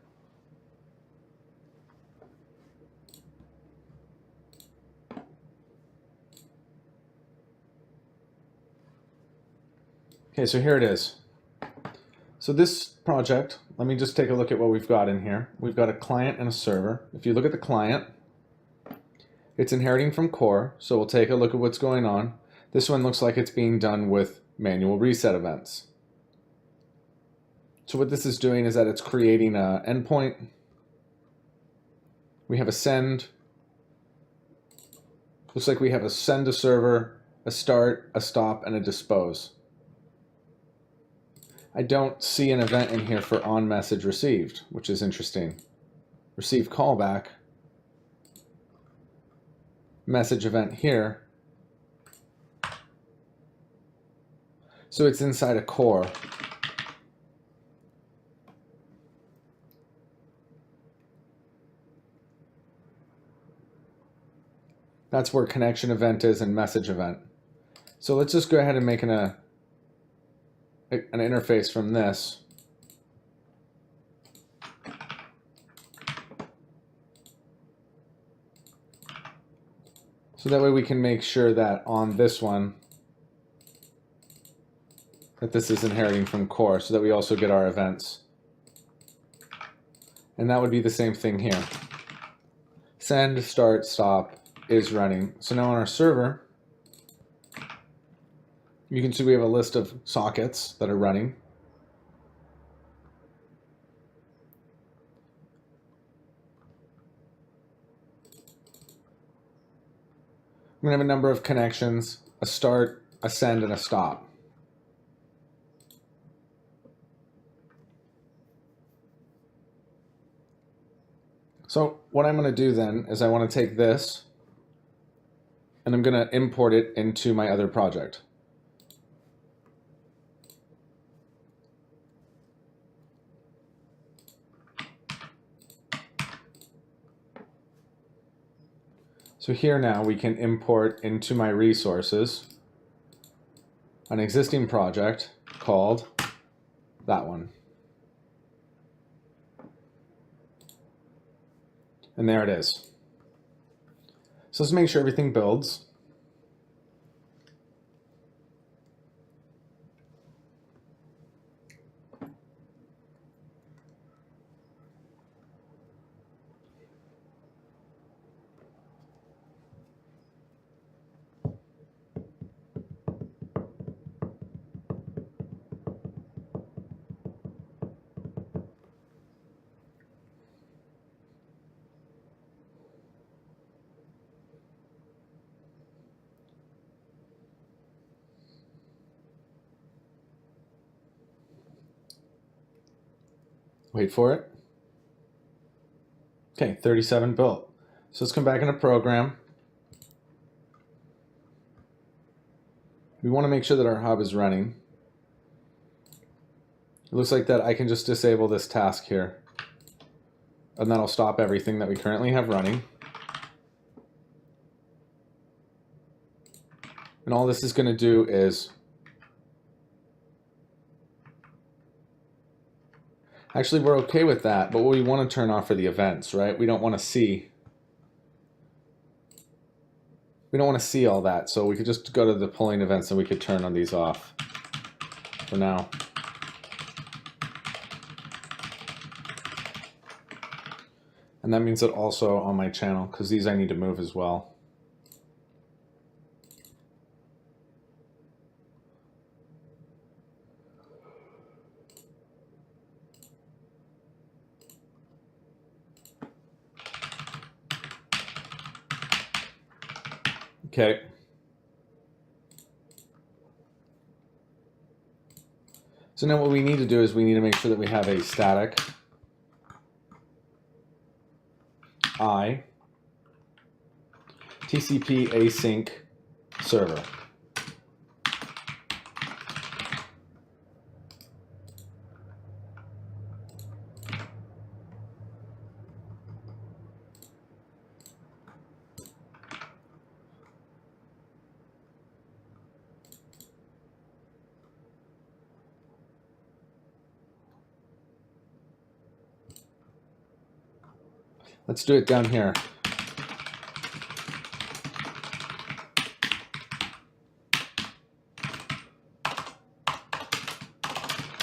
Okay, so here it is. So this project, let me just take a look at what we've got in here. We've got a client and a server. If you look at the client, it's inheriting from core, so we'll take a look at what's going on. This one looks like it's being done with manual reset events. So what this is doing is that it's creating an endpoint. We have a send. Looks like we have a send to server, a start, a stop, and a dispose. I don't see an event in here for on message received, which is interesting. Receive callback. Message event here. So it's inside a core. That's where connection event is and message event. So let's just go ahead and make an interface from this. So that way we can make sure that on this one, that this is inheriting from core, so that we also get our events. And that would be the same thing here. Send, start, stop is running. So now on our server, you can see we have a list of sockets that are running. We're going to have a number of connections, a start, a send, and a stop. So what I'm going to do then is I want to take this and I'm going to import it into my other project. So here now we can import into my resources an existing project called that one. And there it is. So let's make sure everything builds. Wait for it. Okay, 37 built. So let's come back into program. We want to make sure that our hub is running. It looks like that I can just disable this task here. And that'll stop everything that we currently have running. And all this is going to do is actually, we're okay with that, but what we want to turn off are the events, right? We don't want to see we don't want to see all that, so we could just go to the polling events and we could turn on these off for now. And that means that also on my channel, because these I need to move as well. Okay. So now what we need to do is we need to make sure that we have a static I TCP async server. Let's do it down here.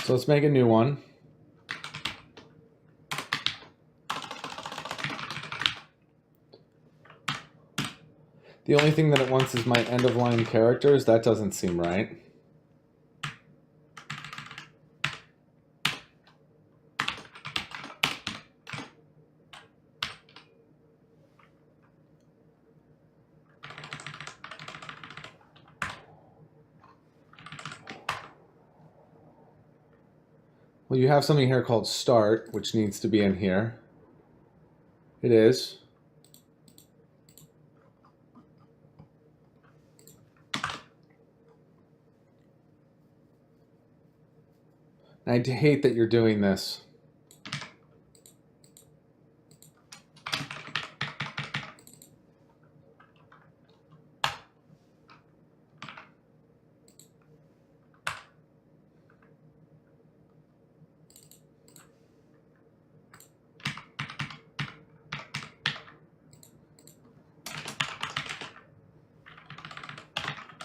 So let's make a new one. The only thing that it wants is my end of line characters. That doesn't seem right. Well, you have something here called start, which needs to be in here. It is. I hate that you're doing this.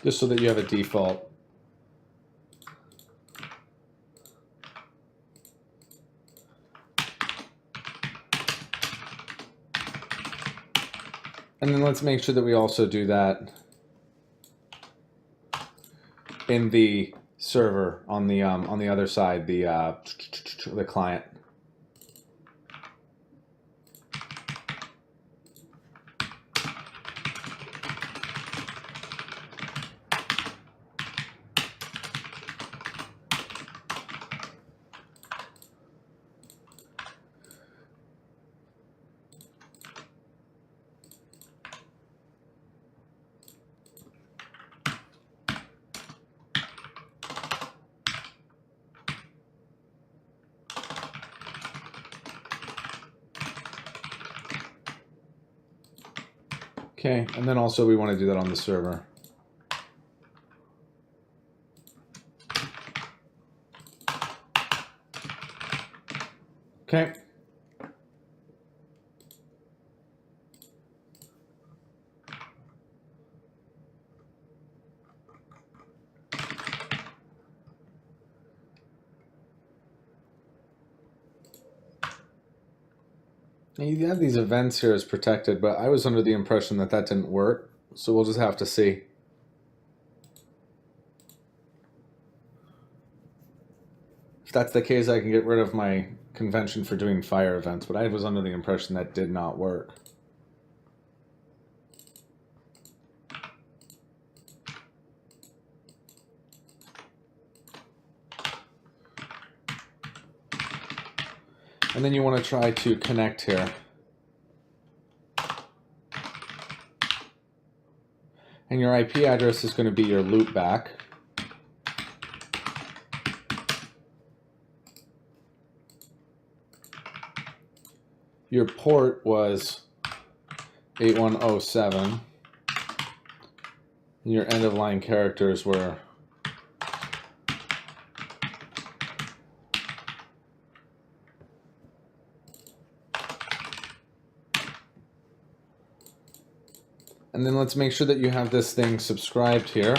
Just so that you have a default. And then let's make sure that we also do that in the server on the other side, the client. Okay, and then also we want to do that on the server. Okay. You have these events here as protected, but I was under the impression that that didn't work, so we'll just have to see. If that's the case, I can get rid of my convention for doing fire events, but I was under the impression that did not work. And then you want to try to connect here. And your IP address is going to be your loopback. Your port was 8107. And your end of line characters were And then let's make sure that you have this thing subscribed here.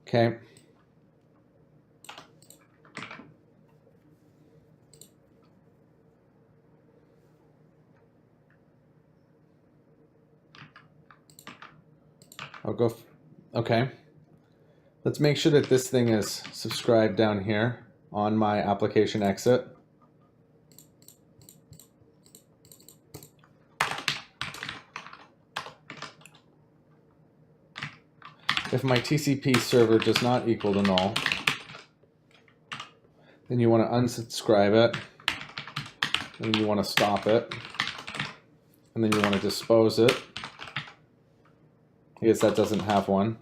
Okay. I'll go. Okay. Let's make sure that this thing is subscribed down here on my application exit. If my TCP server does not equal to null, then you want to unsubscribe it, then you want to stop it, and then you want to dispose it. I guess that doesn't have one.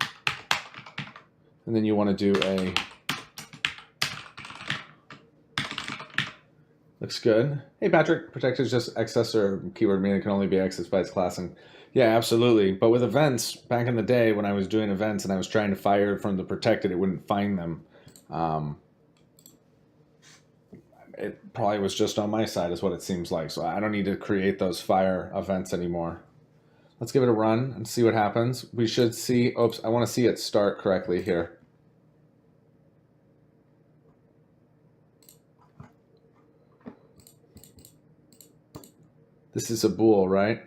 And then you want to do a, looks good. Hey Patrick, protect is just access or keyword meaning can only be accessed by its class. And yeah, absolutely. But with events, back in the day when I was doing events and I was trying to fire from the protected, it wouldn't find them. It probably was just on my side is what it seems like. So I don't need to create those fire events anymore. Let's give it a run and see what happens. We should see, oops, I want to see it start correctly here. This is a bool, right?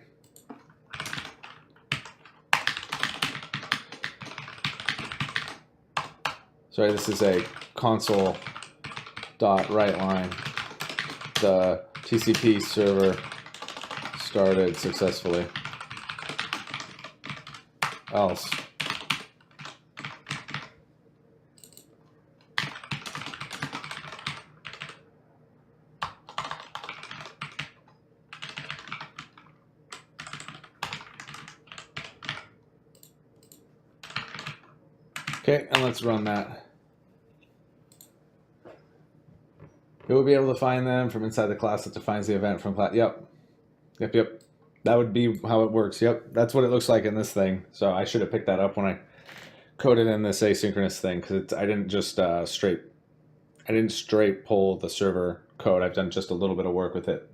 Sorry, this is a console.writeLine. The TCP server started successfully. Else. Okay, and let's run that. It will be able to find them from inside the class that defines the event from class. Yep. That would be how it works. Yep, that's what it looks like in this thing. So I should have picked that up when I coded in this asynchronous thing because I didn't just straight pull the server code. I've done just a little bit of work with it.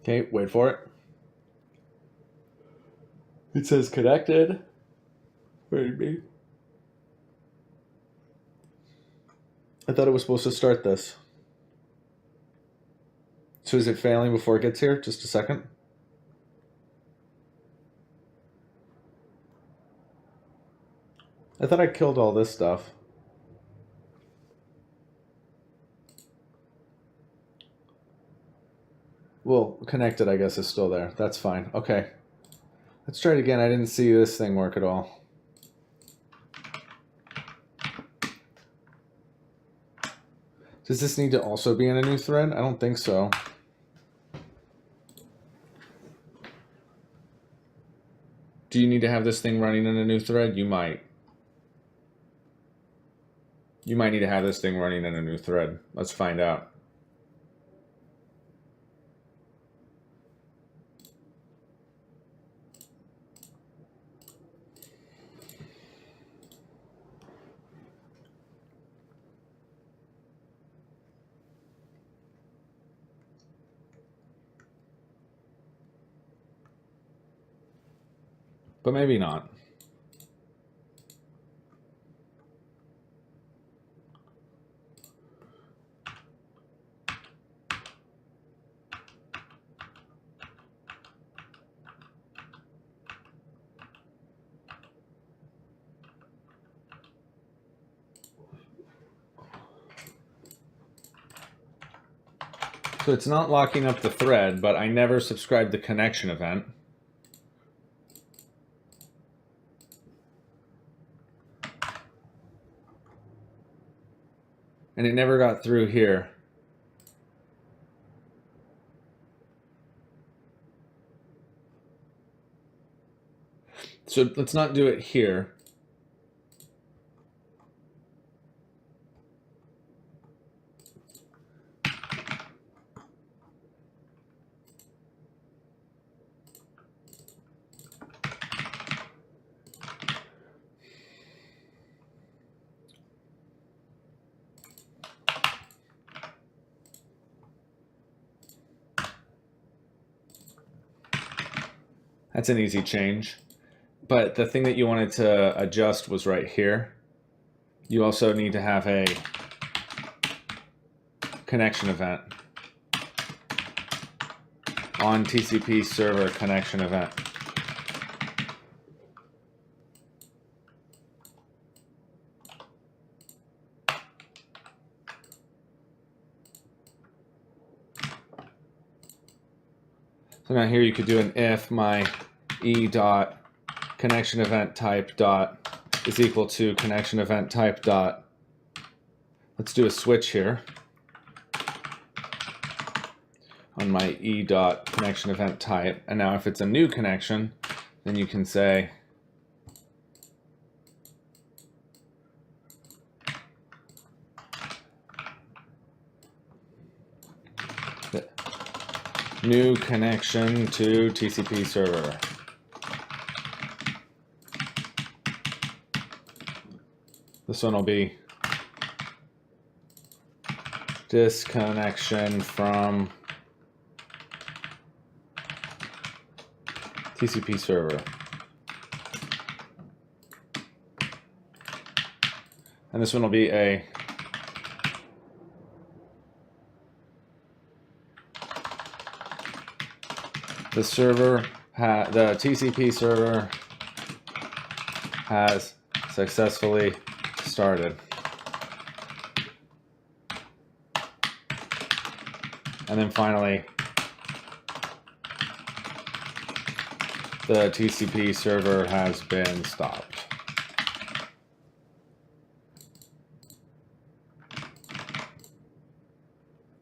Okay, wait for it. It says connected. Wait me. I thought it was supposed to start this. So is it failing before it gets here? Just a second. I thought I killed all this stuff. Well, connected, I guess, is still there. That's fine. Okay. Let's try it again. I didn't see this thing work at all. Does this need to also be in a new thread? I don't think so. Do you need to have this thing running in a new thread? You might. You might need to have this thing running in a new thread. Let's find out. But maybe not. So it's not locking up the thread, but I never subscribed the connection event. And it never got through here. So let's not do it here. That's an easy change. But the thing that you wanted to adjust was right here. You also need to have a connection event on TCP server connection event. So now here you could do an if my e dot connection event type dot is equal to connection event type dot. Let's do a switch here on my e dot connection event type. And now if it's a new connection, then you can say new connection to TCP server. This one will be disconnection from TCP server. And this one will be a the TCP server has successfully started. And then finally, the TCP server has been stopped.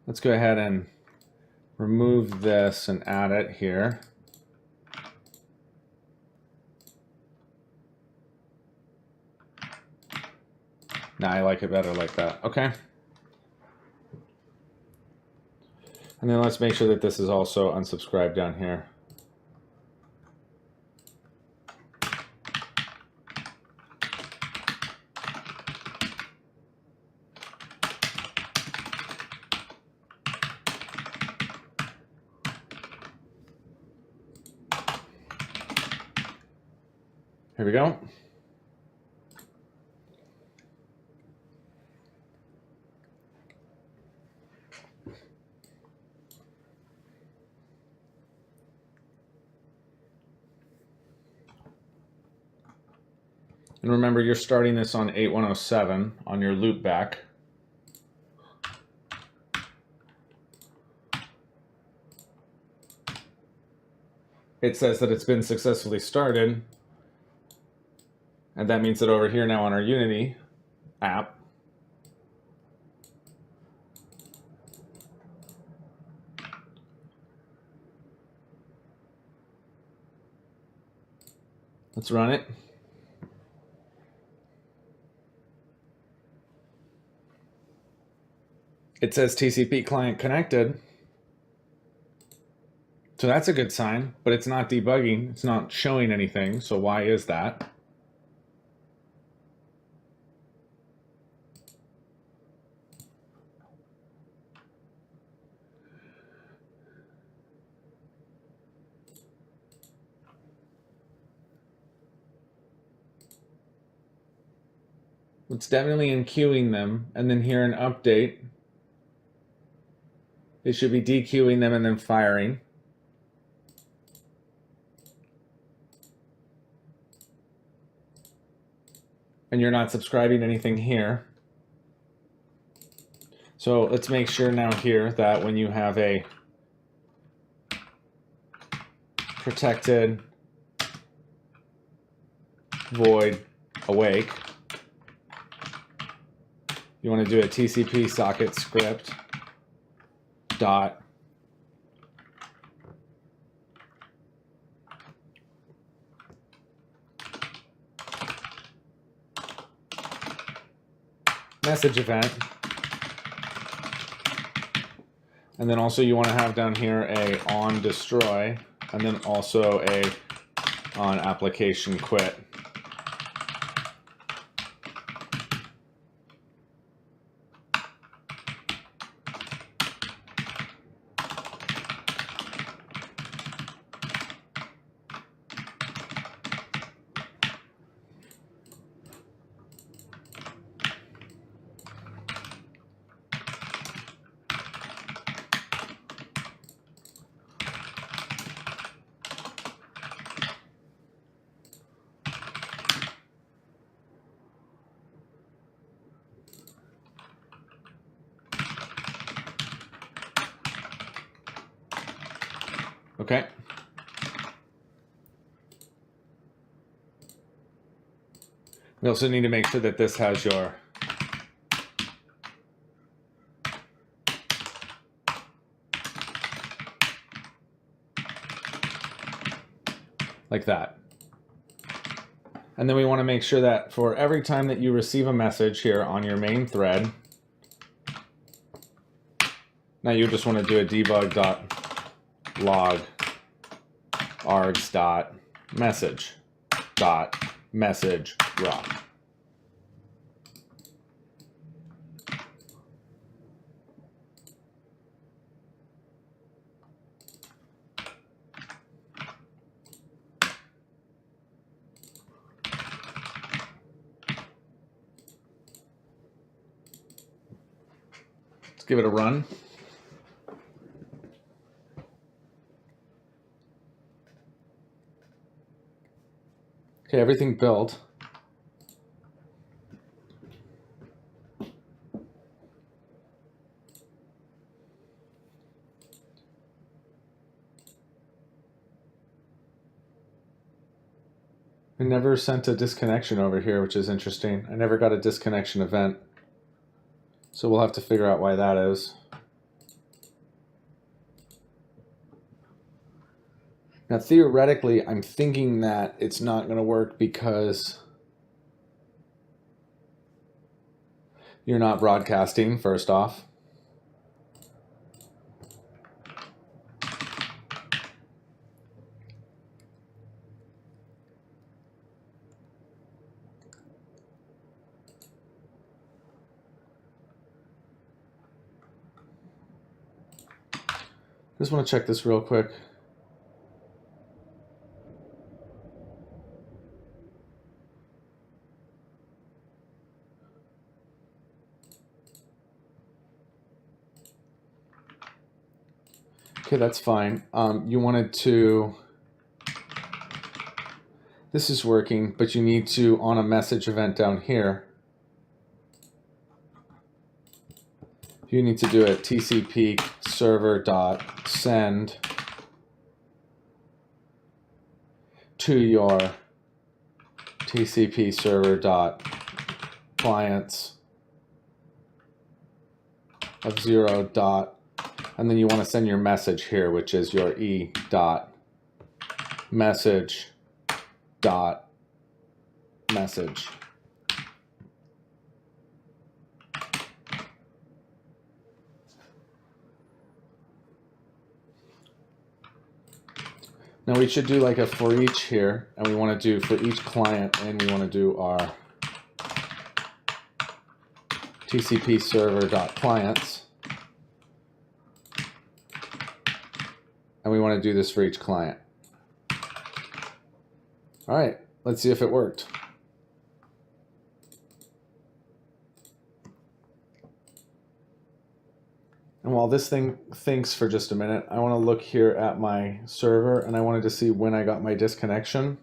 Let's go ahead and remove this and add it here. Now I like it better like that. Okay. And then let's make sure that this is also unsubscribed down here. Here we go. And remember, you're starting this on 8107 on your loopback. It says that it's been successfully started. And that means that over here now on our Unity app, let's run it. It says TCP client connected. So that's a good sign, but it's not debugging. It's not showing anything. So why is that? It's definitely enqueuing them, and then here in update, it should be dequeuing them and then firing. And you're not subscribing anything here. So let's make sure now here that when you have a protected void awake, you want to do a TCP Socket Script dot message event, and then also you want to have down here a on destroy, and then also a on application quit. Okay. We also need to make sure that this has your like that. And then we want to make sure that for every time that you receive a message here on your main thread, now you just want to do a debug.log args.message raw. Let's give it a run. Okay, everything built. I never sent a disconnection over here, which is interesting. I never got a disconnection event. So we'll have to figure out why that is. Now, theoretically, I'm thinking that it's not going to work because you're not broadcasting, first off. Just want to check this real quick. Okay, that's fine. You wanted to, this is working, but you need to, on a message event down here, you need to do a TCP server.send to your TCP server.clients of 0 dot, and then you want to send your message here, which is your e dot message dot message. Now we should do like a for each here, and we want to do for each client, and we want to do our TCP server.clients. And we want to do this for each client. All right, let's see if it worked. And while this thing thinks for just a minute, I want to look here at my server, and I wanted to see when I got my disconnection.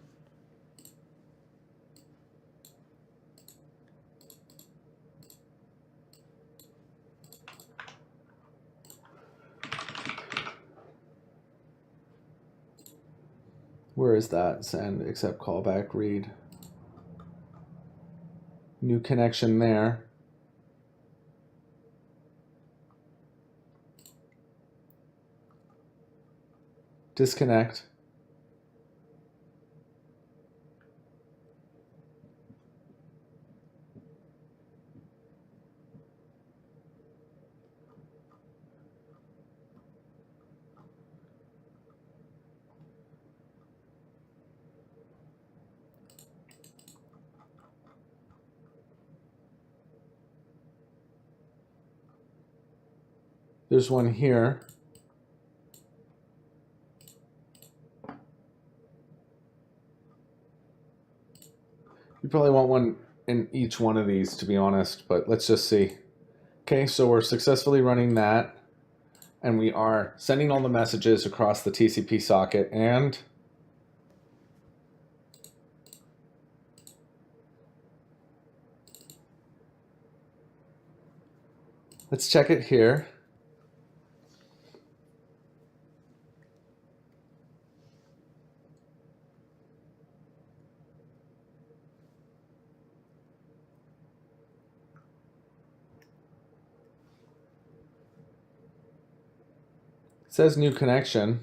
Where is that? Send, accept, callback, read. New connection there. Disconnect. There's one here. You probably want one in each one of these, to be honest, but let's just see. Okay, so we're successfully running that, and we are sending all the messages across the TCP socket, and let's check it here. It says new connection.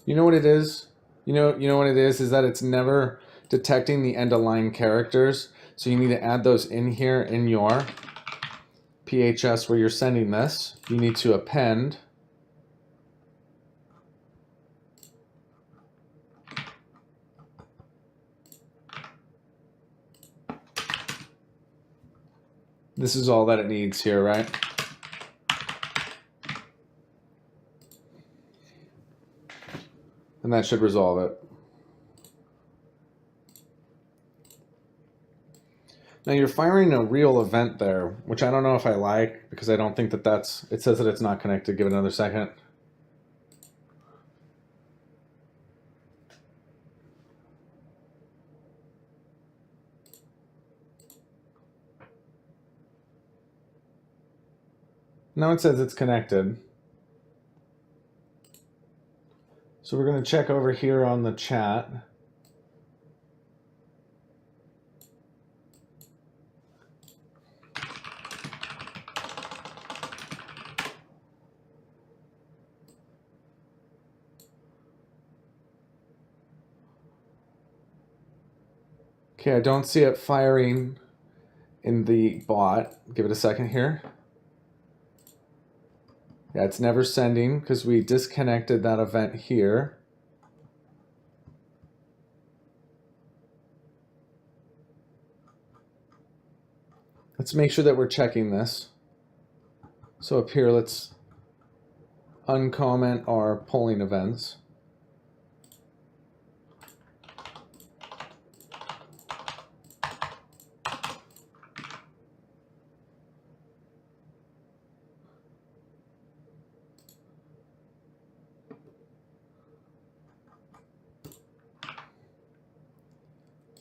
You know what it is? You know what it is that it's never detecting the end of line characters. So you need to add those in here in your PHS where you're sending this. You need to append this is all that it needs here, right? And that should resolve it. Now you're firing a real event there, which I don't know if I like because I don't think that that's, it says that it's not connected. Give it another second. Now it says it's connected. So we're going to check over here on the chat. Okay, I don't see it firing in the bot. Give it a second here. Yeah, it's never sending because we disconnected that event here. Let's make sure that we're checking this. So up here, let's uncomment our polling events.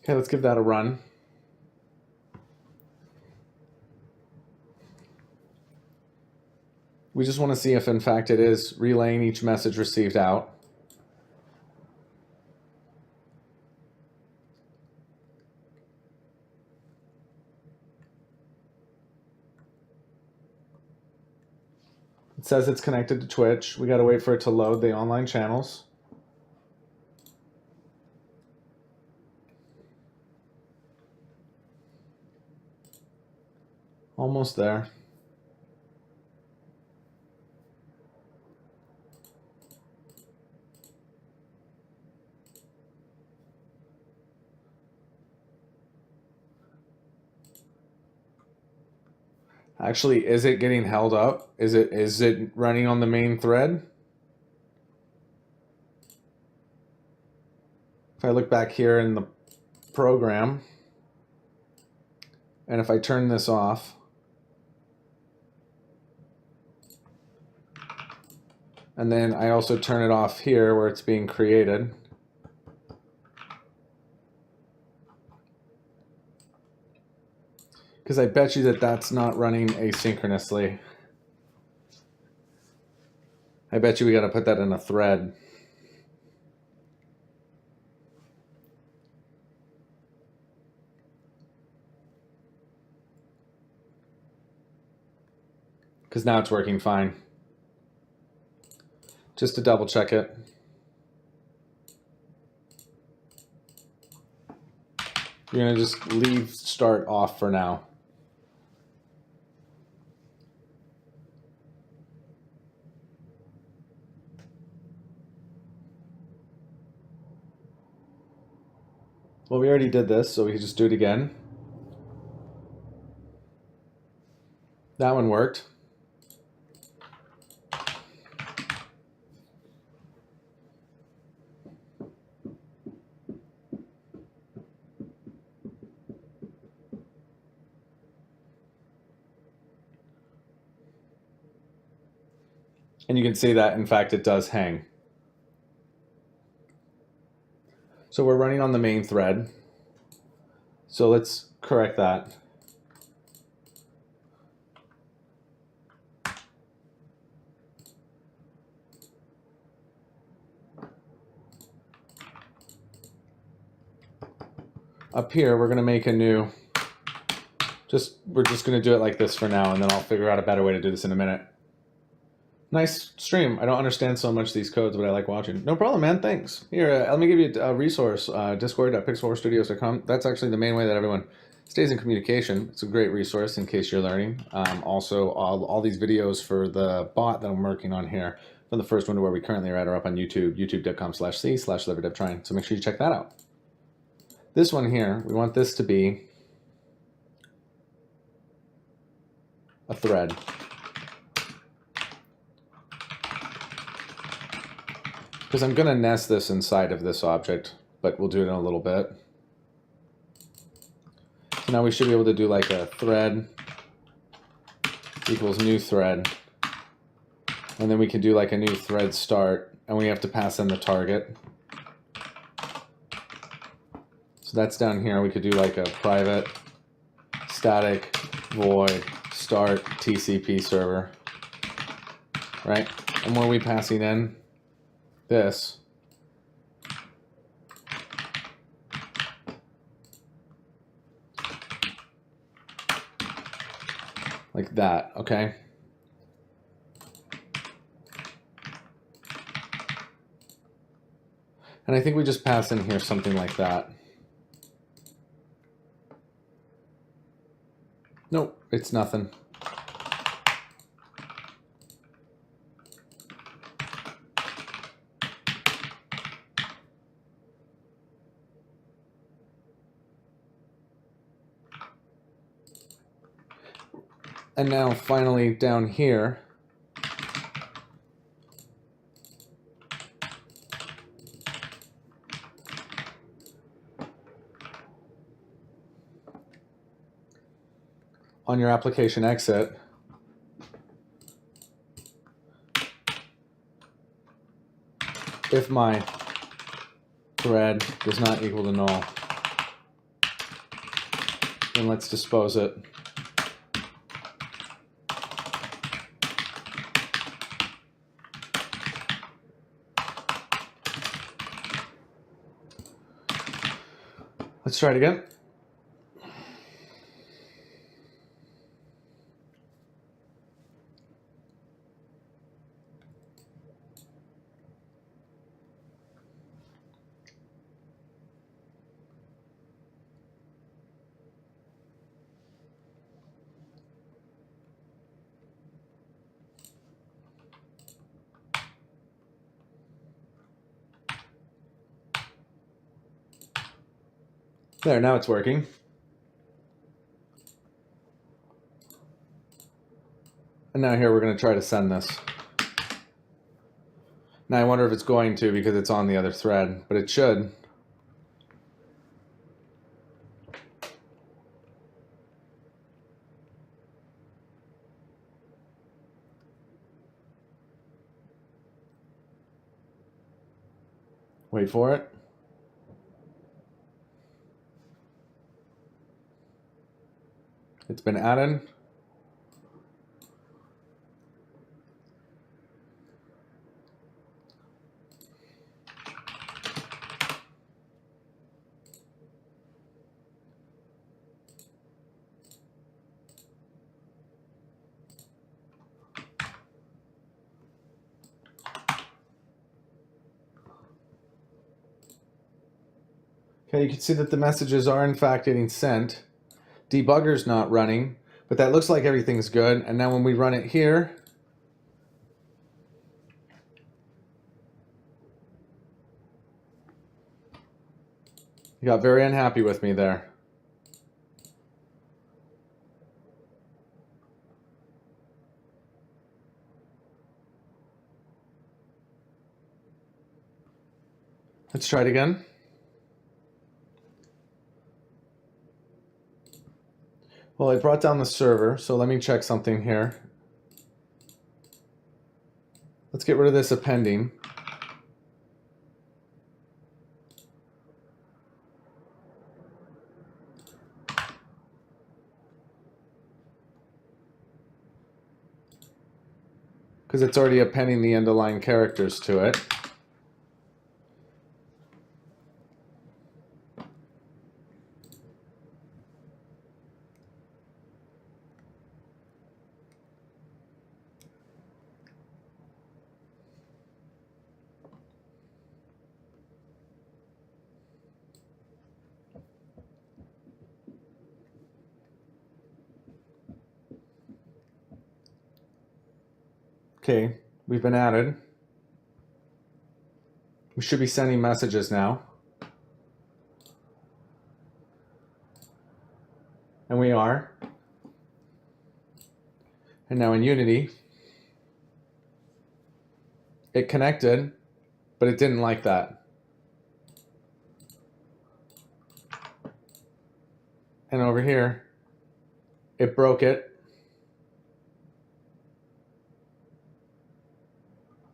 Okay, let's give that a run. We just want to see if in fact it is relaying each message received out. It says it's connected to Twitch. We got to wait for it to load the online channels. Almost there. Actually, is it getting held up? Is it running on the main thread? If I look back here in the program, and if I turn this off, and then I also turn it off here where it's being created, because I bet you that that's not running asynchronously. I bet you we got to put that in a thread. Because now it's working fine. Just to double check it. You're going to just leave start off for now. Well, we already did this, so we can just do it again. That one worked. And you can see that, in fact, it does hang. So we're running on the main thread. So let's correct that. Up here, we're going to make a new, we're just going to do it like this for now, and then I'll figure out a better way to do this in a minute. Nice stream. I don't understand so much these codes, but I like watching. No problem, man. Thanks. Here, let me give you a resource, discord.pixelhorrorstudios.com. That's actually the main way that everyone stays in communication. It's a great resource in case you're learning. Also, all these videos for the bot that I'm working on here, from the first one to where we currently are at, are up on YouTube, youtube.com/c/LiverDevTrying. So make sure you check that out. This one here, we want this to be a thread. Because I'm going to nest this inside of this object, but we'll do it in a little bit. So now we should be able to do like a thread equals new thread. And then we can do like a new thread start, and we have to pass in the target. So that's down here. We could do like a private static void start TCP server, right? And where are we passing in? This. Like that, okay? And I think we just pass in here something like that. Nope, it's nothing. And now finally down here, on your application exit, if my thread does not equal to null, then let's dispose it. Let's try it again. There, now it's working. And now here we're going to try to send this. Now I wonder if it's going to, because it's on the other thread, but it should. Wait for it. It's been added. Okay, you can see that the messages are in fact getting sent. Debugger's not running, but that looks like everything's good. And now when we run it here, you got very unhappy with me there. Let's try it again. Well, I brought down the server, so let me check something here. Let's get rid of this appending. Because it's already appending the end-of-line characters to it. Okay, we've been added. We should be sending messages now. And we are. And now in Unity, it connected, but it didn't like that. And over here, it broke it.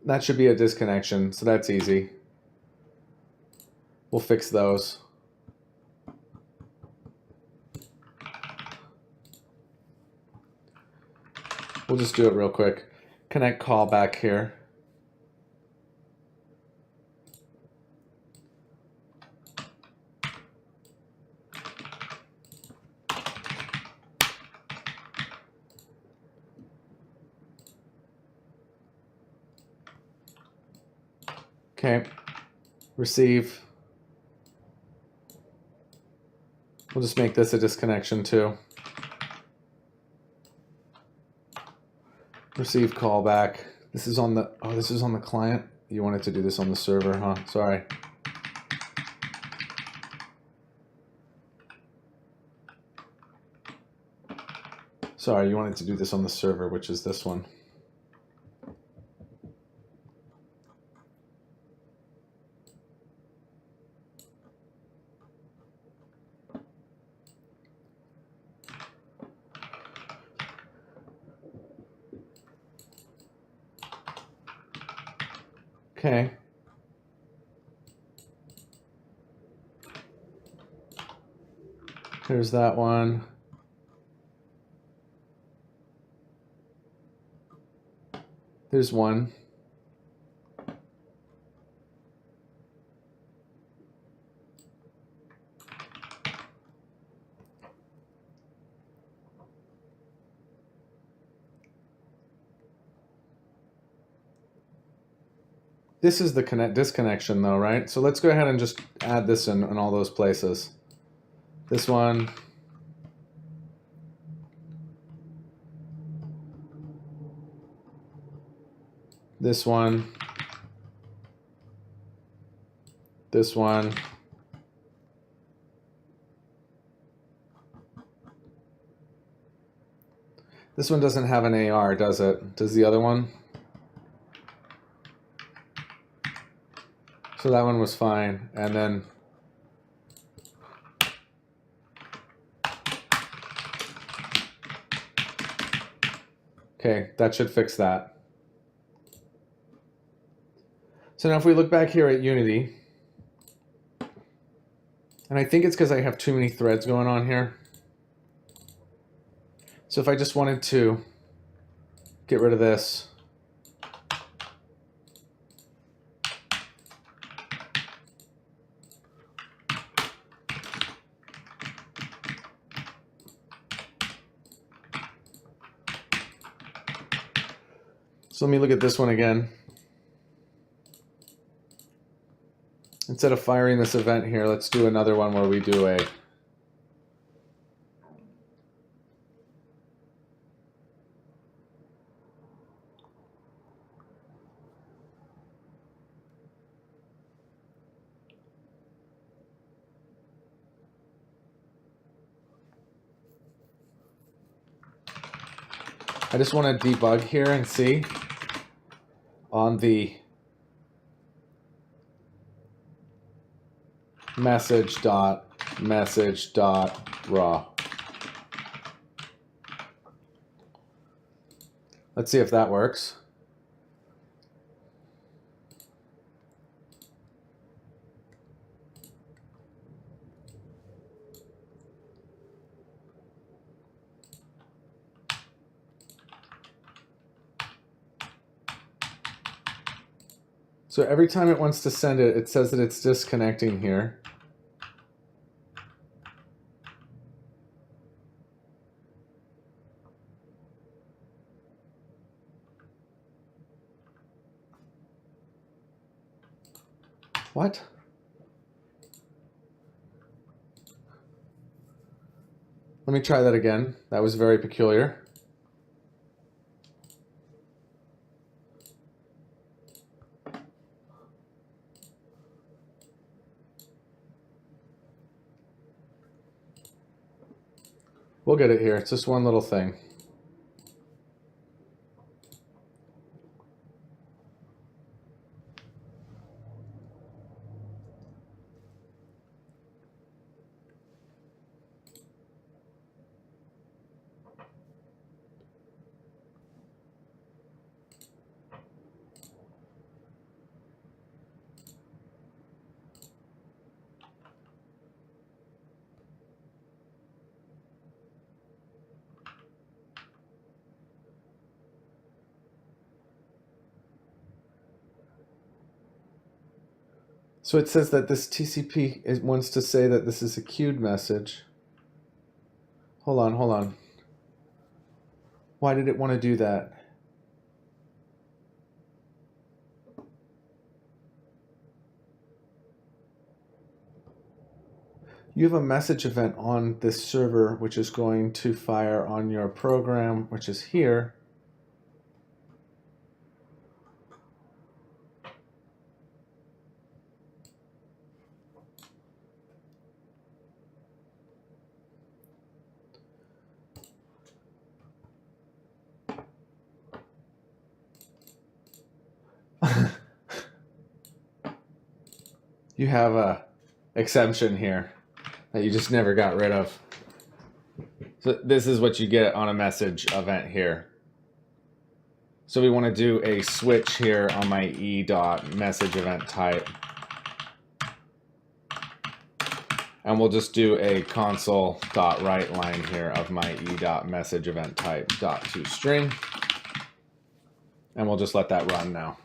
That should be a disconnection, so that's easy. We'll fix those. We'll just do it real quick. Connect callback here. Okay, receive. We'll just make this a disconnection too. Receive callback. This is on the, oh, this is on the client. You wanted to do this on the server, huh? Sorry. Sorry, you wanted to do this on the server, which is this one. Okay. Here's that one. There's one. This is the disconnection though, right? So let's go ahead and just add this in all those places. This one. This one. This one. This one doesn't have an AR, does it? Does the other one? So that one was fine. And then okay, that should fix that. So now if we look back here at Unity, and I think it's because I have too many threads going on here. So if I just wanted to get rid of this, so let me look at this one again. Instead of firing this event here, let's do another one where we do a I just want to debug here and see on the message.raw. Let's see if that works. So every time it wants to send it, it says that it's disconnecting here. What? Let me try that again. That was very peculiar. We'll get it here. It's just one little thing. So it says that this TCP wants to say that this is a queued message. Hold on, hold on. Why did it want to do that? You have a message event on this server which is going to fire on your program, which is here. You have a exception here that you just never got rid of. So this is what you get on a message event here. So we want to do a switch here on my e.message event type. And we'll just do a console.write line here of my e.message event type .toString. And we'll just let that run now.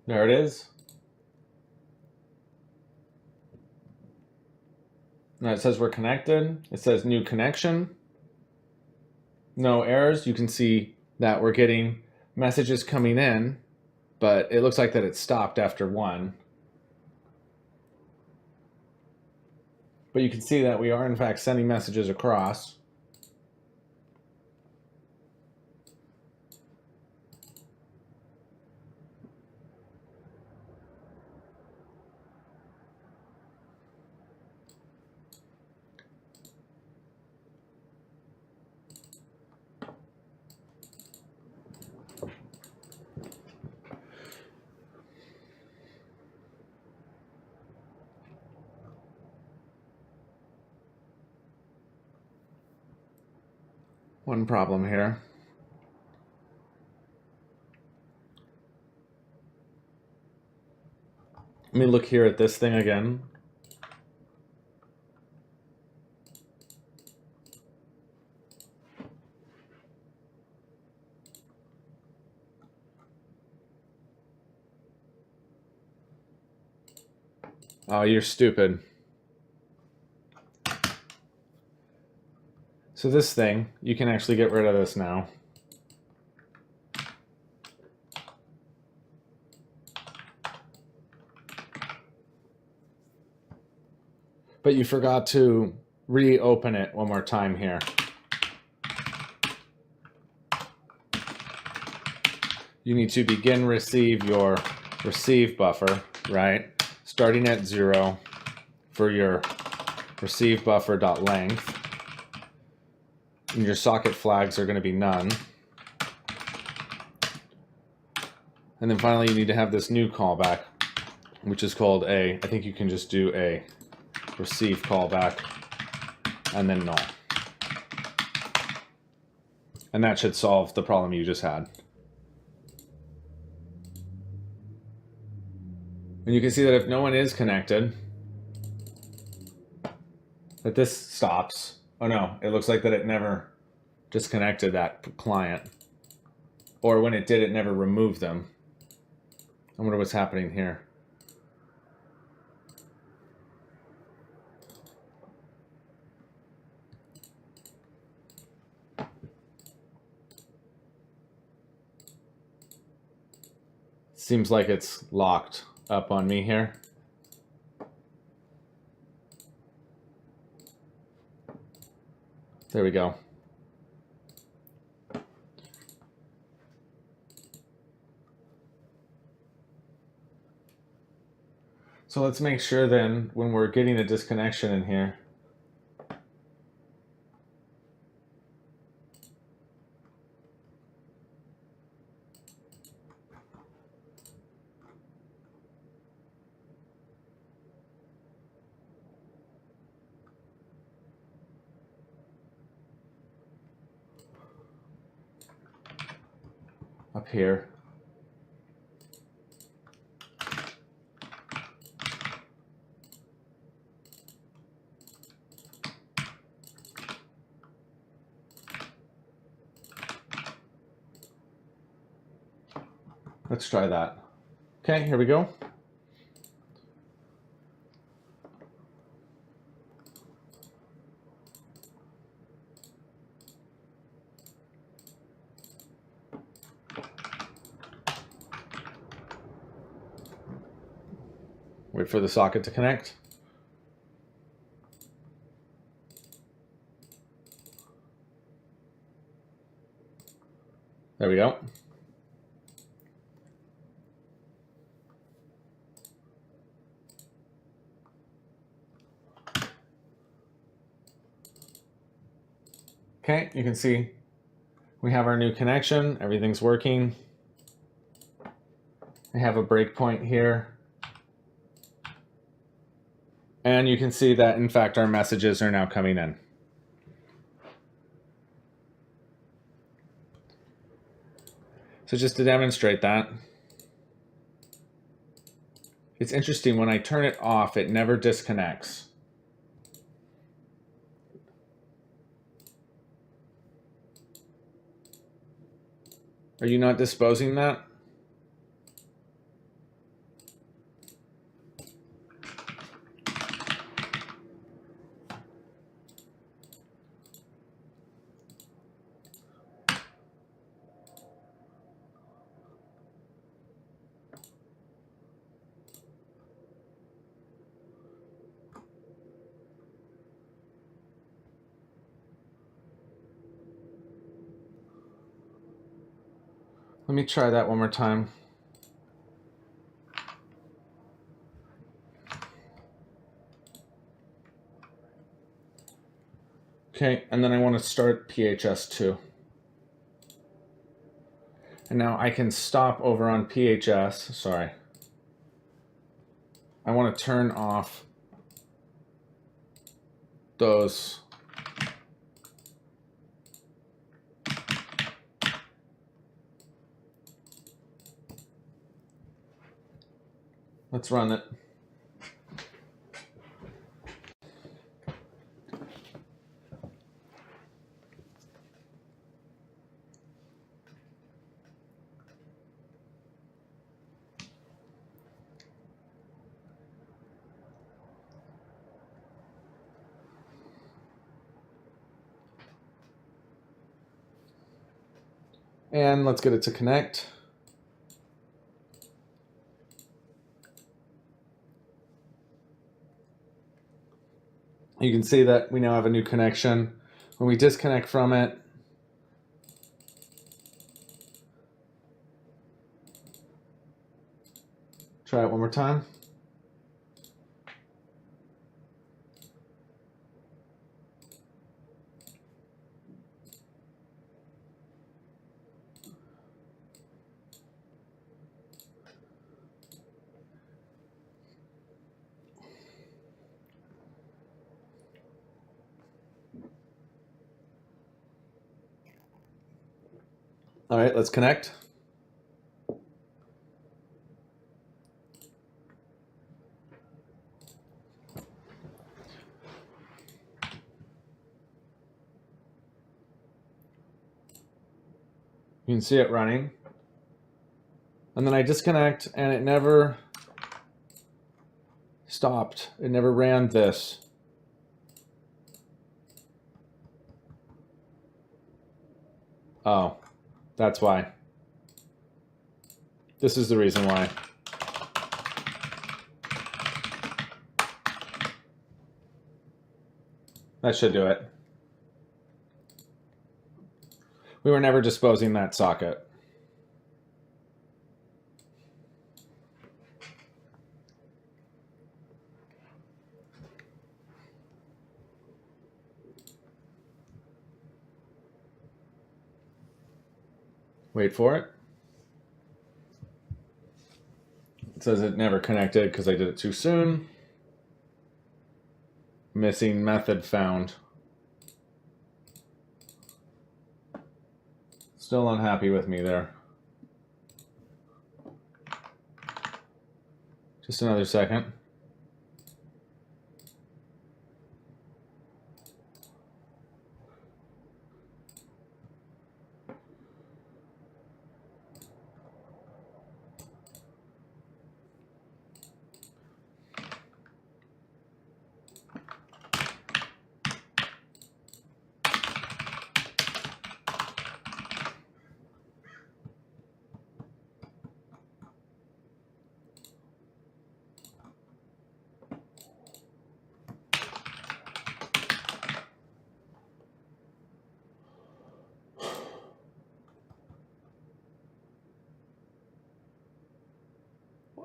There it is. Now it says we're connected. It says new connection. No errors. You can see that we're getting messages coming in, but it looks like that it stopped after one. But you can see that we are in fact sending messages across. One problem here. Let me look here at this thing again. Oh, you're stupid. So this thing, you can actually get rid of this now. But you forgot to reopen it one more time here. You need to begin receive your receive buffer, right? Starting at 0 for your receive buffer.length. And your socket flags are going to be none. And then finally you need to have this new callback, which is called I think you can just do a receive callback and then null. And that should solve the problem you just had. And you can see that if no one is connected, that this stops. Oh no, it looks like that it never disconnected that client. Or when it did, it never removed them. I wonder what's happening here. Seems like it's locked up on me here. There we go. So let's make sure then when we're getting a disconnection in here, up here. Let's try that. Okay, here we go. Wait for the socket to connect. There we go. Okay, you can see we have our new connection. Everything's working. I have a breakpoint here. And you can see that, in fact, our messages are now coming in. So just to demonstrate that, it's interesting, when I turn it off, it never disconnects. Are you not disposing that? Let me try that one more time. Okay, and then I want to start PHS2. And now I can stop over on PHS, sorry. I want to turn off those. Let's run it. And let's get it to connect. You can see that we now have a new connection. When we disconnect from it, try it one more time. All right, let's connect. You can see it running. And then I disconnect and it never stopped. It never ran this. Oh, that's why. This is the reason why. That should do it. We were never disposing that socket. Wait for it. It says it never connected because I did it too soon. Missing method found. Still unhappy with me there. Just another second.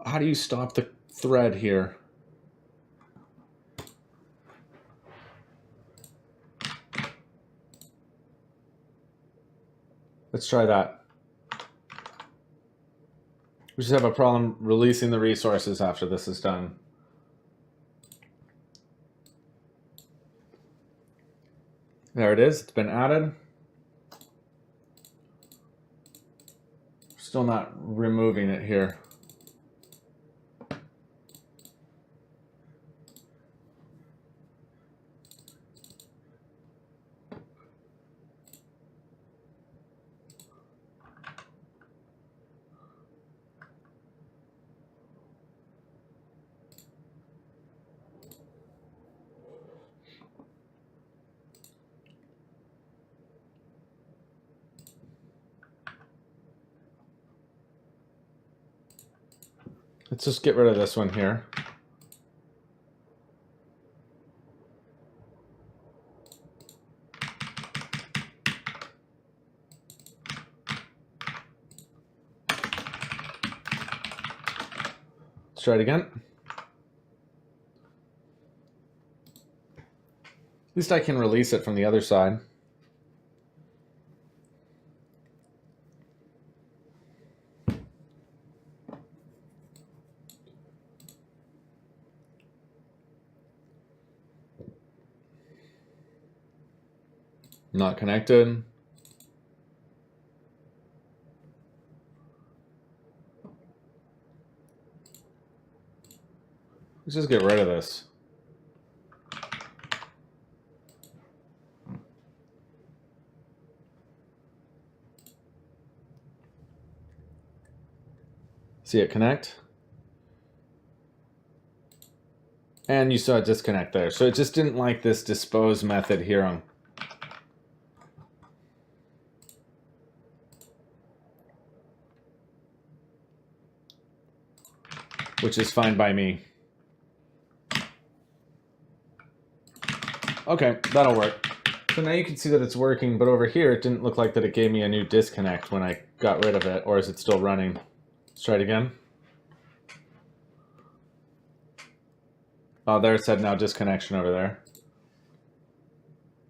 How do you stop the thread here? Let's try that. We just have a problem releasing the resources after this is done. There it is. It's been added. Still not removing it here. Let's just get rid of this one here. Let's try it again. At least I can release it from the other side. Not connected. Let's just get rid of this. See it connect? And you saw it disconnect there. So it just didn't like this dispose method here on. Which is fine by me. Okay, that'll work. So now you can see that it's working, but over here it didn't look like that it gave me a new disconnect when I got rid of it, or is it still running? Let's try it again. Oh, there it said now disconnection over there.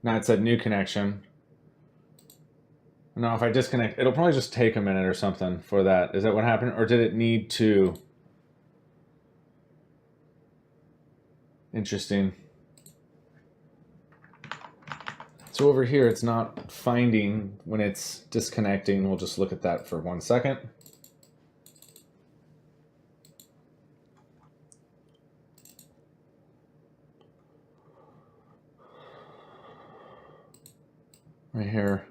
Now it said new connection. Now if I disconnect, it'll probably just take a minute or something for that. Is that what happened? Or did it need to? Interesting. So over here, it's not finding when it's disconnecting. We'll just look at that for 1 second. Right here.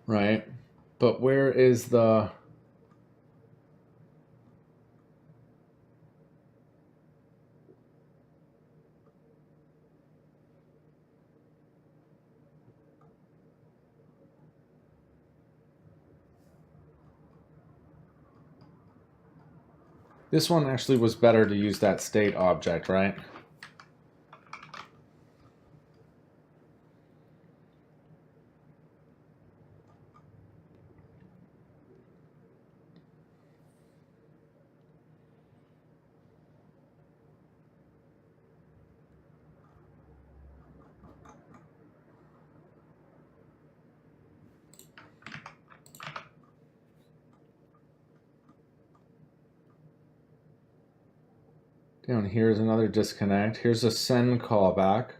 right? But where is the... This one actually was better to use that state object, right? Down here is another disconnect. Here's a send callback.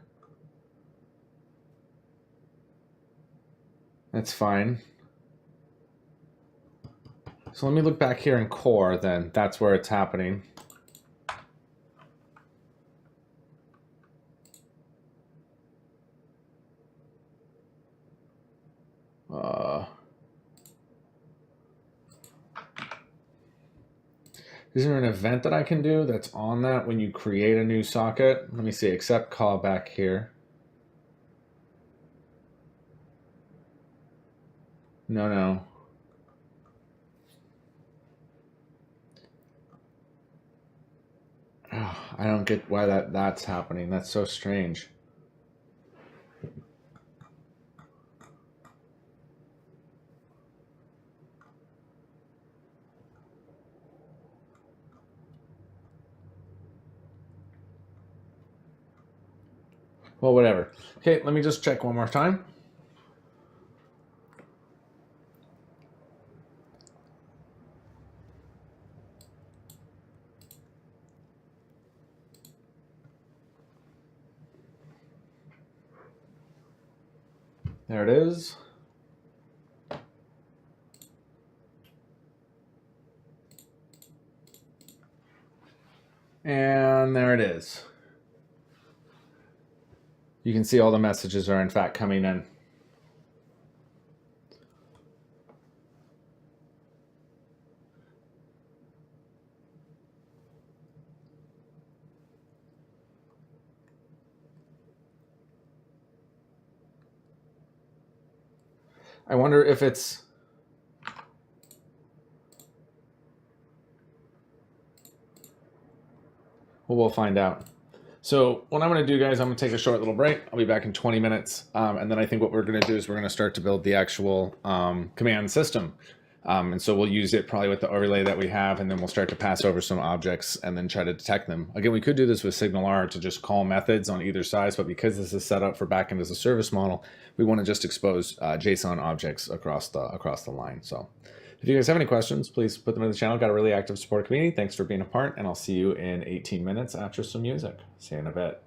That's fine. So let me look back here in core then. That's where it's happening. Is there an event that I can do that's on that when you create a new socket? Let me see, accept callback here. No. Oh, I don't get why that's happening. That's so strange. Well, whatever. Okay, let me just check one more time. There it is. And there it is. You can see all the messages are in fact coming in. I wonder if it's... Well, we'll find out. So what I'm going to do, guys, I'm going to take a short little break. I'll be back in 20 minutes. And then I think what we're going to do is we're going to start to build the actual command system. And so we'll use it probably with the overlay that we have, and then we'll start to pass over some objects and then try to detect them. Again, we could do this with SignalR to just call methods on either side, but because this is set up for backend as a service model, we want to just expose JSON objects across the line. So if you guys have any questions, please put them in the channel. Got a really active support community. Thanks for being a part, and I'll see you in 18 minutes after some music. See you in a bit.